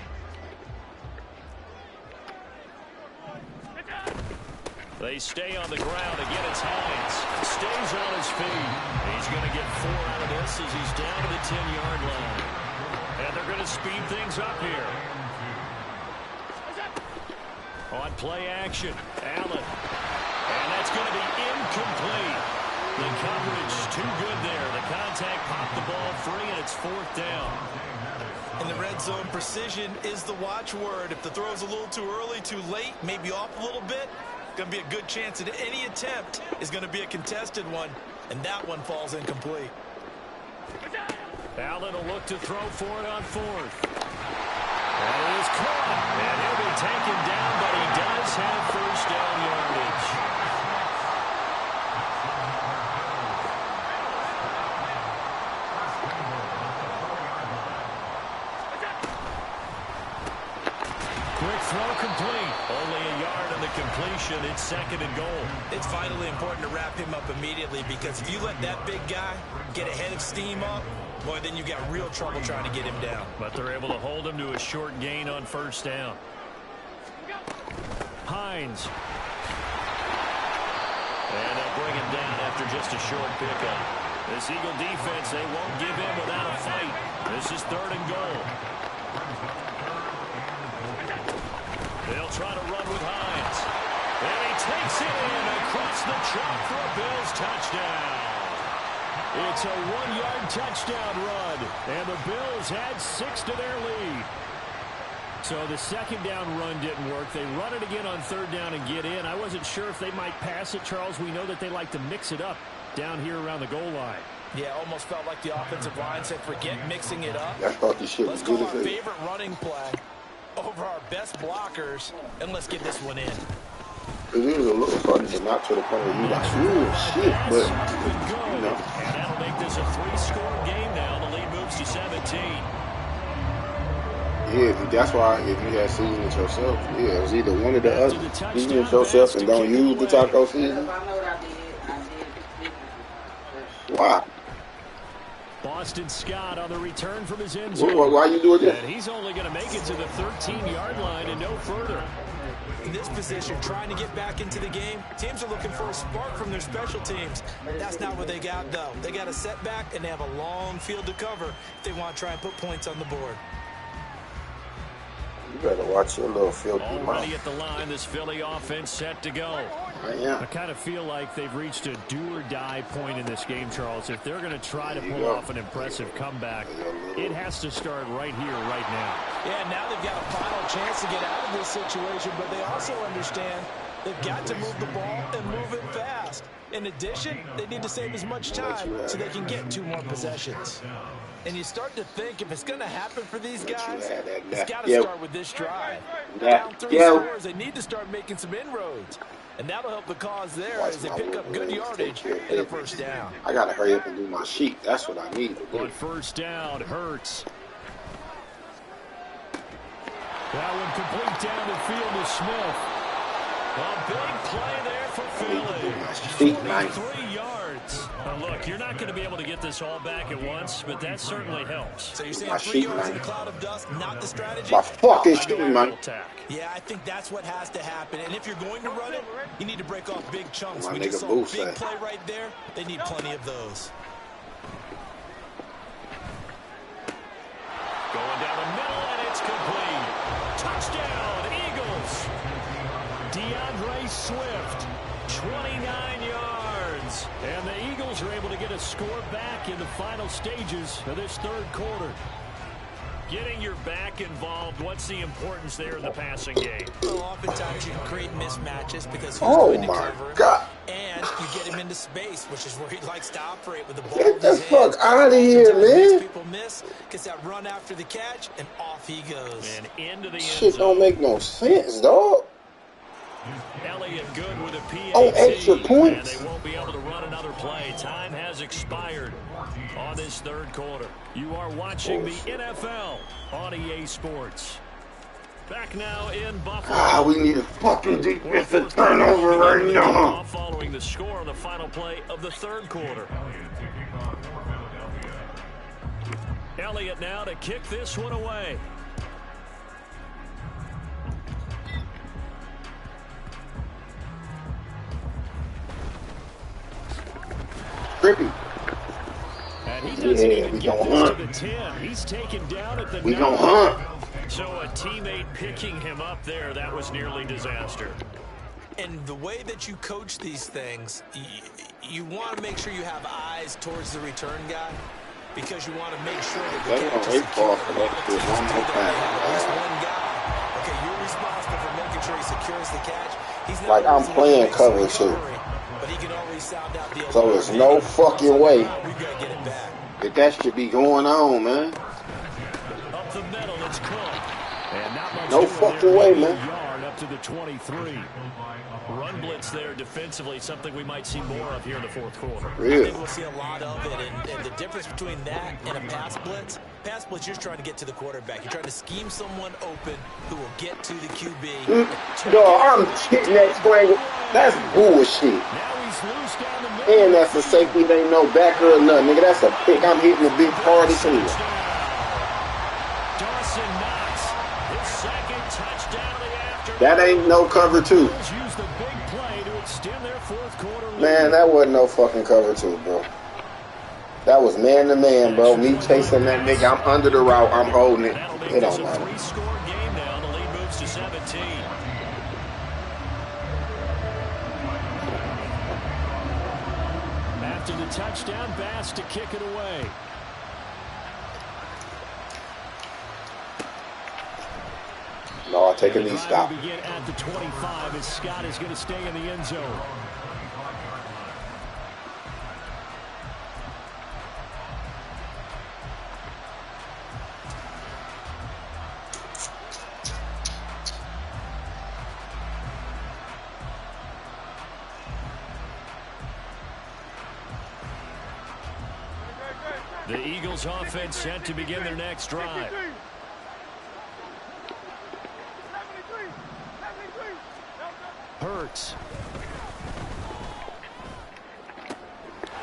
They stay on the ground. Again, it's Hines. Stays on his feet. He's going to get 4 out of this as he's down to the 10-yard line. And they're going to speed things up here. On play action, Allen. And that's going to be incomplete. The coverage too good there. The contact popped the ball free, and it's 4th down. In the red zone, precision is the watchword. If the throw's a little too early, too late, maybe off a little bit, going to be a good chance that any attempt is going to be a contested one, and that one falls incomplete. Allen will look to throw for it on 4th. That is caught, and he'll be taken down, but he does have first down yardage. Quick throw complete. Only a yard on the completion. It's 2nd and goal. It's vitally important to wrap him up immediately, because if you let that big guy get ahead of steam up, boy, then you got real trouble trying to get him down. But they're able to hold him to a short gain on first down. Hines. And they'll bring him down after just a short pickup. This Eagle defense, they won't give in without a fight. This is 3rd and goal. They'll try to run with Hines. And he takes it in across the chalk for a Bills touchdown. It's a 1-yard touchdown run, and the Bills add 6 to their lead. So the second down run didn't work. They run it again on third down and get in. I wasn't sure if they might pass it, Charles. We know that they like to mix it up down here around the goal line. Yeah, almost felt like the offensive line said, forget mixing it up. I thought this shit was Let's call good our as hell. favorite running play over our best blockers, and let's get this one in. It is a little funny, but not to the point where you like, ooh, shit, but, you know. And that'll make this a 3-score game now. The lead moves to 17. Yeah, that's why if you had seasoned it yourself, yeah, it was either one or the other. Season it yourself and don't use the taco season. Why? Boston Scott on the return from his end zone. Why you do it then? And he's only going to make it to the 13-yard line and no further. In this position, trying to get back into the game, teams are looking for a spark from their special teams. That's not what they got, though. They got a setback, and they have a long field to cover if they want to try and put points on the board. You better watch your little filthy Already mouth. at the line, this Philly offense set to go. I kind of feel like they've reached a do-or-die point in this game, Charles. If they're going to try to pull off an impressive comeback, it has to start right here, right now. Yeah, now they've got a final chance to get out of this situation, but they also understand they've got to move the ball and move it fast. In addition, they need to save as much time so they can get 2 more possessions. And you start to think if it's going to happen for these guys, it's got to start with this drive. Down 3 scores, they need to start making some inroads. And that'll help the cause there as they pick up good yardage in a first down. I got to hurry up and do my sheet. That's what I need to do. On first down, Hurts. That one complete down the field to Smith. A big play there for Philly. 23 yards. Look, you're not going to be able to get this all back at once, but that certainly helps. So you're saying 3 yards in a cloud of dust, not the strategy? My fucking sheet, man. Yeah, I think that's what has to happen. And if you're going to run it, you need to break off big chunks. My We nigga just saw a Boo big say. play right there. They need plenty of those. Going down the middle, and it's complete. Touchdown, Eagles. DeAndre Swift, 29 yards. And the Eagles are able to get a score back in the final stages of this third quarter. Getting your back involved, what's the importance there in the passing game? Well, oftentimes you can create mismatches because who's going to cover him, and you get him into space, which is where he likes to operate with the ball. Get the fuck out of here, man. People miss, gets that run after the catch, and off he goes. And into the end Shit zone. don't make no sense, dog. Elliott good with a PAT. Oh, extra points. And they won't be able to run another play. Time has expired on this third quarter. You are watching the NFL on EA Sports. Back now in Buffalo. We need a fucking defensive turnover right now. Following the score on the final play of the third quarter. Elliott now to kick this one away. Trippy. And he doesn't even we get gon' this hunt. to the 10. He's taken down at the We 9. gon' hunt. So a teammate picking him up there, that was nearly disaster. And the way that you coach these things, you want to make sure you have eyes towards the return guy because you want to make sure that the catch is secure. At least one guy. Okay, you're responsible for making sure he secures the catch. He's not Like I'm playing cover too. but he can always sound out the So there's no fucking way that should be going on, man. Up the middle, it's Cook. And not much No doing fucking there. way, Maybe a man. yard up to the 23. Run blitz there defensively, something we might see more of here in the fourth quarter. I think we'll see a lot of it, and the difference between that and a pass blitz, you're trying to get to the quarterback. You're trying to scheme someone open who will get to the QB. Dog, I'm hitting that scramble. That's bullshit. And that's a safety, they ain't no backer or nothing. Nigga, that's a pick. I'm hitting a big party too. Dawson Knox, his second touchdown of the afternoon. That ain't no cover two. Use the big play to extend their fourth quarter lead. Man, that wasn't no fucking cover two, bro. That was man to man, bro. Me chasing that nigga. I'm under the route. I'm holding it. It don't matter. 3-score game now. The lead moves to 17. after the touchdown. Bass to kick it away. No, take a knee stop. Begin at the 25 as Scott is going to stay in the end zone. The Eagles offense set to begin their next drive. Hurts.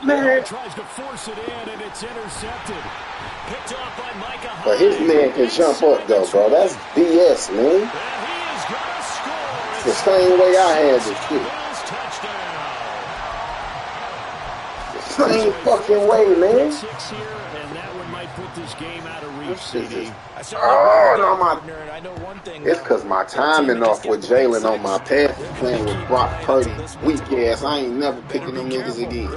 Man. Tries to force it in, and it's intercepted. Picked off by Micah Hyde. But his man can jump up, though, bro. That's BS, man. And he is going to score. It's the same way I had this shit. Same fucking way, man. 6 here, and that one might put this game out of reach, CD. Oh, no, my. It's because my timing off with Jalen on my pass playing with Brock Purdy. Weak ass. I ain't never picking them niggas again.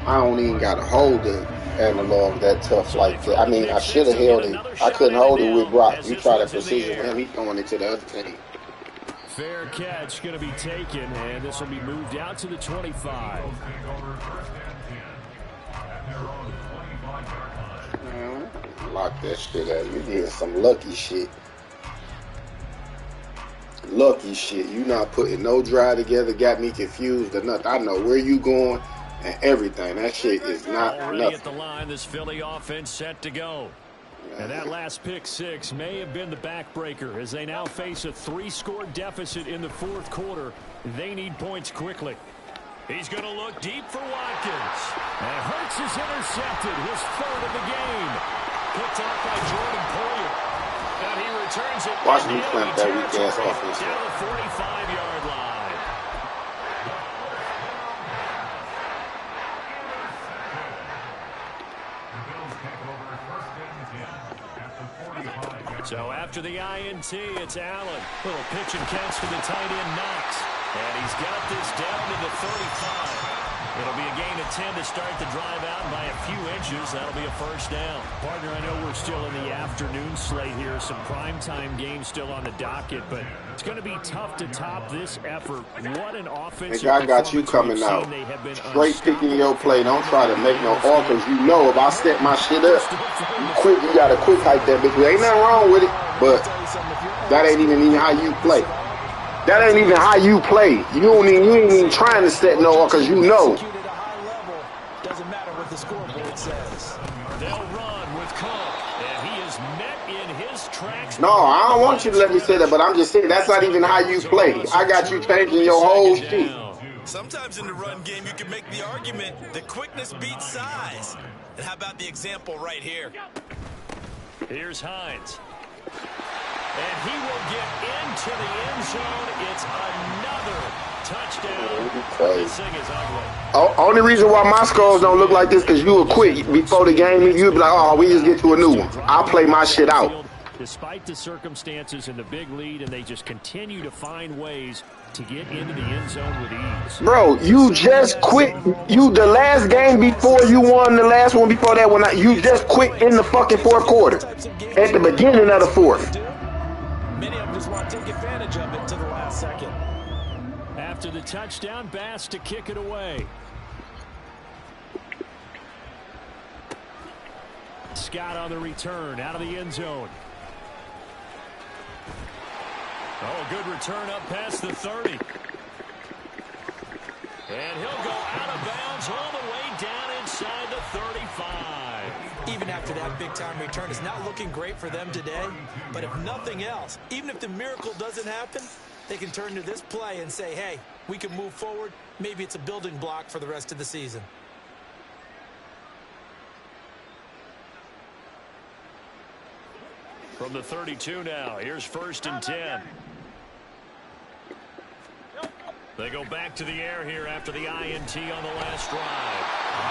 I don't even got to hold the analog that tough like that. I mean, I should have held it. I couldn't hold it with Brock. You try to precision him, he's throwing it to the other team. Fair catch going to be taken, and this will be moved out to the 25. Lock that shit up. You did some lucky shit. Lucky shit. You not putting no drive together. Got me confused or nothing. I know where you going and everything. That shit is not already nothing. At the line, this Philly offense set to go. And that last pick six may have been the backbreaker as they now face a 3-score deficit in the fourth quarter. They need points quickly. He's going to look deep for Watkins. And Hurts is intercepted, his third of the game. Picked off by Jordan Poyer. And he returns it. Watch me clamp that weak ass offense. Down the 45-yard line. So after the INT, it's Allen. Little pitch and catch to the tight end, Knox. And he's got this down to the 35. It'll be a gain of 10 to start the drive out by a few inches. That'll be a first down. Partner, I know we're still in the afternoon slate here. Some primetime games still on the docket, but it's going to be tough to top this effort. What an offensive Nigga, I got you coming out. Straight picking your play. Don't try to make no offers. You know if I step my shit up, you got to quick hype that bitch. Ain't nothing wrong with it, but that ain't even how you play. That ain't even how you play. You ain't even trying to set no because you know. Doesn't matter what the scoreboard says. They'll run with Cook, and he is met in his tracks. No, I don't want you to let me say that, but I'm just saying that's not even how you play. I got you changing your whole shit. Sometimes in the run game, you can make the argument that quickness beats size. And how about the example right here? Here's Hines. And he will get into the end zone. It's another touchdown. This thing is ugly. Only reason why my scores don't look like this because you were quick before the game. You'd be like, oh, we just get to a new one. I'll play my shit out. Despite the circumstances and the big lead, and they just continue to find ways to get into the end zone with ease. Bro, you just quit. The last game before you won the last one before that one, you just quit in the fucking fourth quarter. At the beginning of the fourth. Many of them just want to take advantage of it to the last second. After the touchdown, Bass to kick it away. Scott on the return, out of the end zone. Oh, good return up past the 30. And he'll go out of bounds all the way down inside the 35. Even after that big-time return, it's not looking great for them today. But if nothing else, even if the miracle doesn't happen, they can turn to this play and say, hey, we can move forward. Maybe it's a building block for the rest of the season. From the 32 now, here's 1st and 10. They go back to the air here after the INT on the last drive.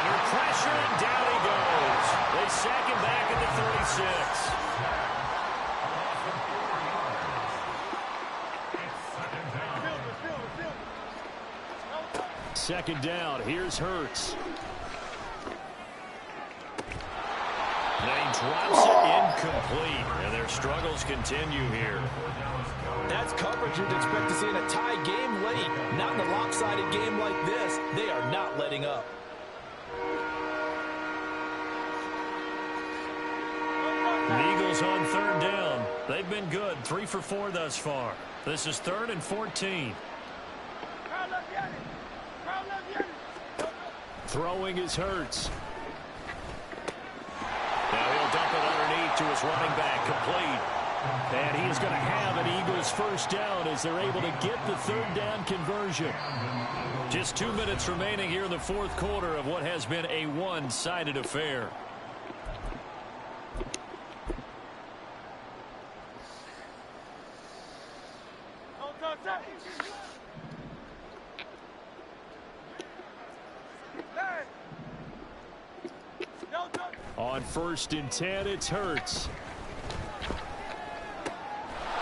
Under pressure, and down he goes. They sack him back at the 36. second down. Here's Hurts. And he drops it incomplete. And their struggles continue here. That's coverage you'd expect to see in a tie game late. Not in a lopsided game like this. They are not letting up. The Eagles on third down. They've been good. 3 for 4 thus far. This is 3rd and 14. Throwing is Hurts. Now he'll dump it underneath to his running back. Complete. And he is going to have an Eagles first down as they're able to get the third down conversion. Just 2 minutes remaining here in the fourth quarter of what has been a one-sided affair. On 1st and 10, it's Hurts.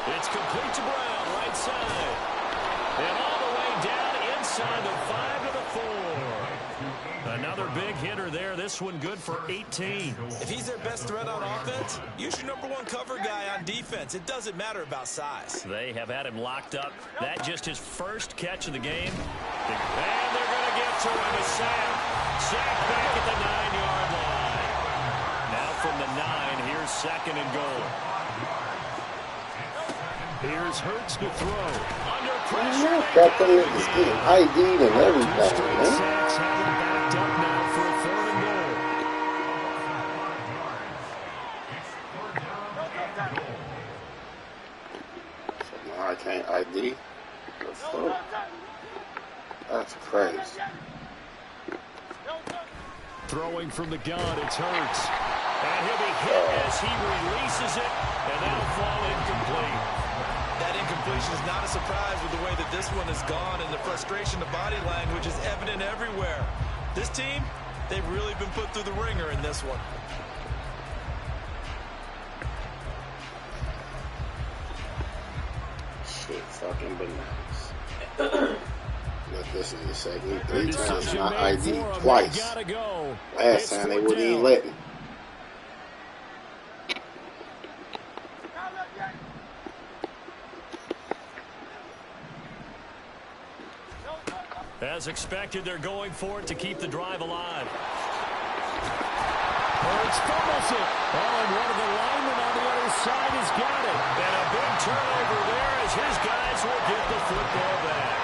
It's complete to Brown, right side. And all the way down inside the 5 to the 4. Another big hitter there. This one good for 18. If he's their best threat on offense, use your #1 cover guy on defense. It doesn't matter about size. They have had him locked up. That just his first catch of the game. And they're going to get to him. A sack. Sack back at the 9-yard line. Now from the 9, here's 2nd and goal. Here's Hurts to throw. Under pressure. Got them niggas getting ID'd and everything, man. Sacks have him backed up now for a 3rd and goal. So now I can't ID. The fuck? That's crazy. Throwing from the gun, it's Hurts. And he'll be hit as he releases it, and that'll fall incomplete. That incompletion is not a surprise with the way that this one has gone, and the frustration, the body language is evident everywhere. This team, they've really been put through the ringer in this one. Shit, fucking bananas. Look, this is the second 3 times, not ID twice. Last time they wouldn't even let me. As expected, they're going for it to keep the drive alive. Hurts fumbles it. Oh, and one of the linemen on the other side has got it. And a big turnover there as his guys will get the football back.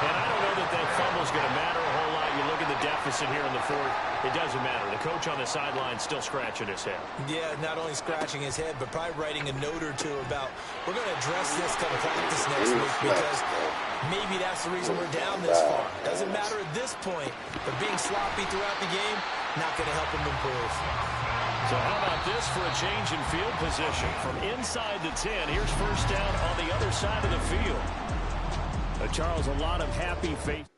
And I don't know that that fumble's going to matter a whole lot. You look at the deficit here in the 4th. It doesn't matter. The coach on the sideline still scratching his head. Yeah, not only scratching his head, but probably writing a note or two about, we're going to address this come practice next week because maybe that's the reason we're down this far. Doesn't matter at this point, but being sloppy throughout the game, not going to help him improve. So how about this for a change in field position? From inside the 10, here's first down on the other side of the field. Charles, a lot of happy faith.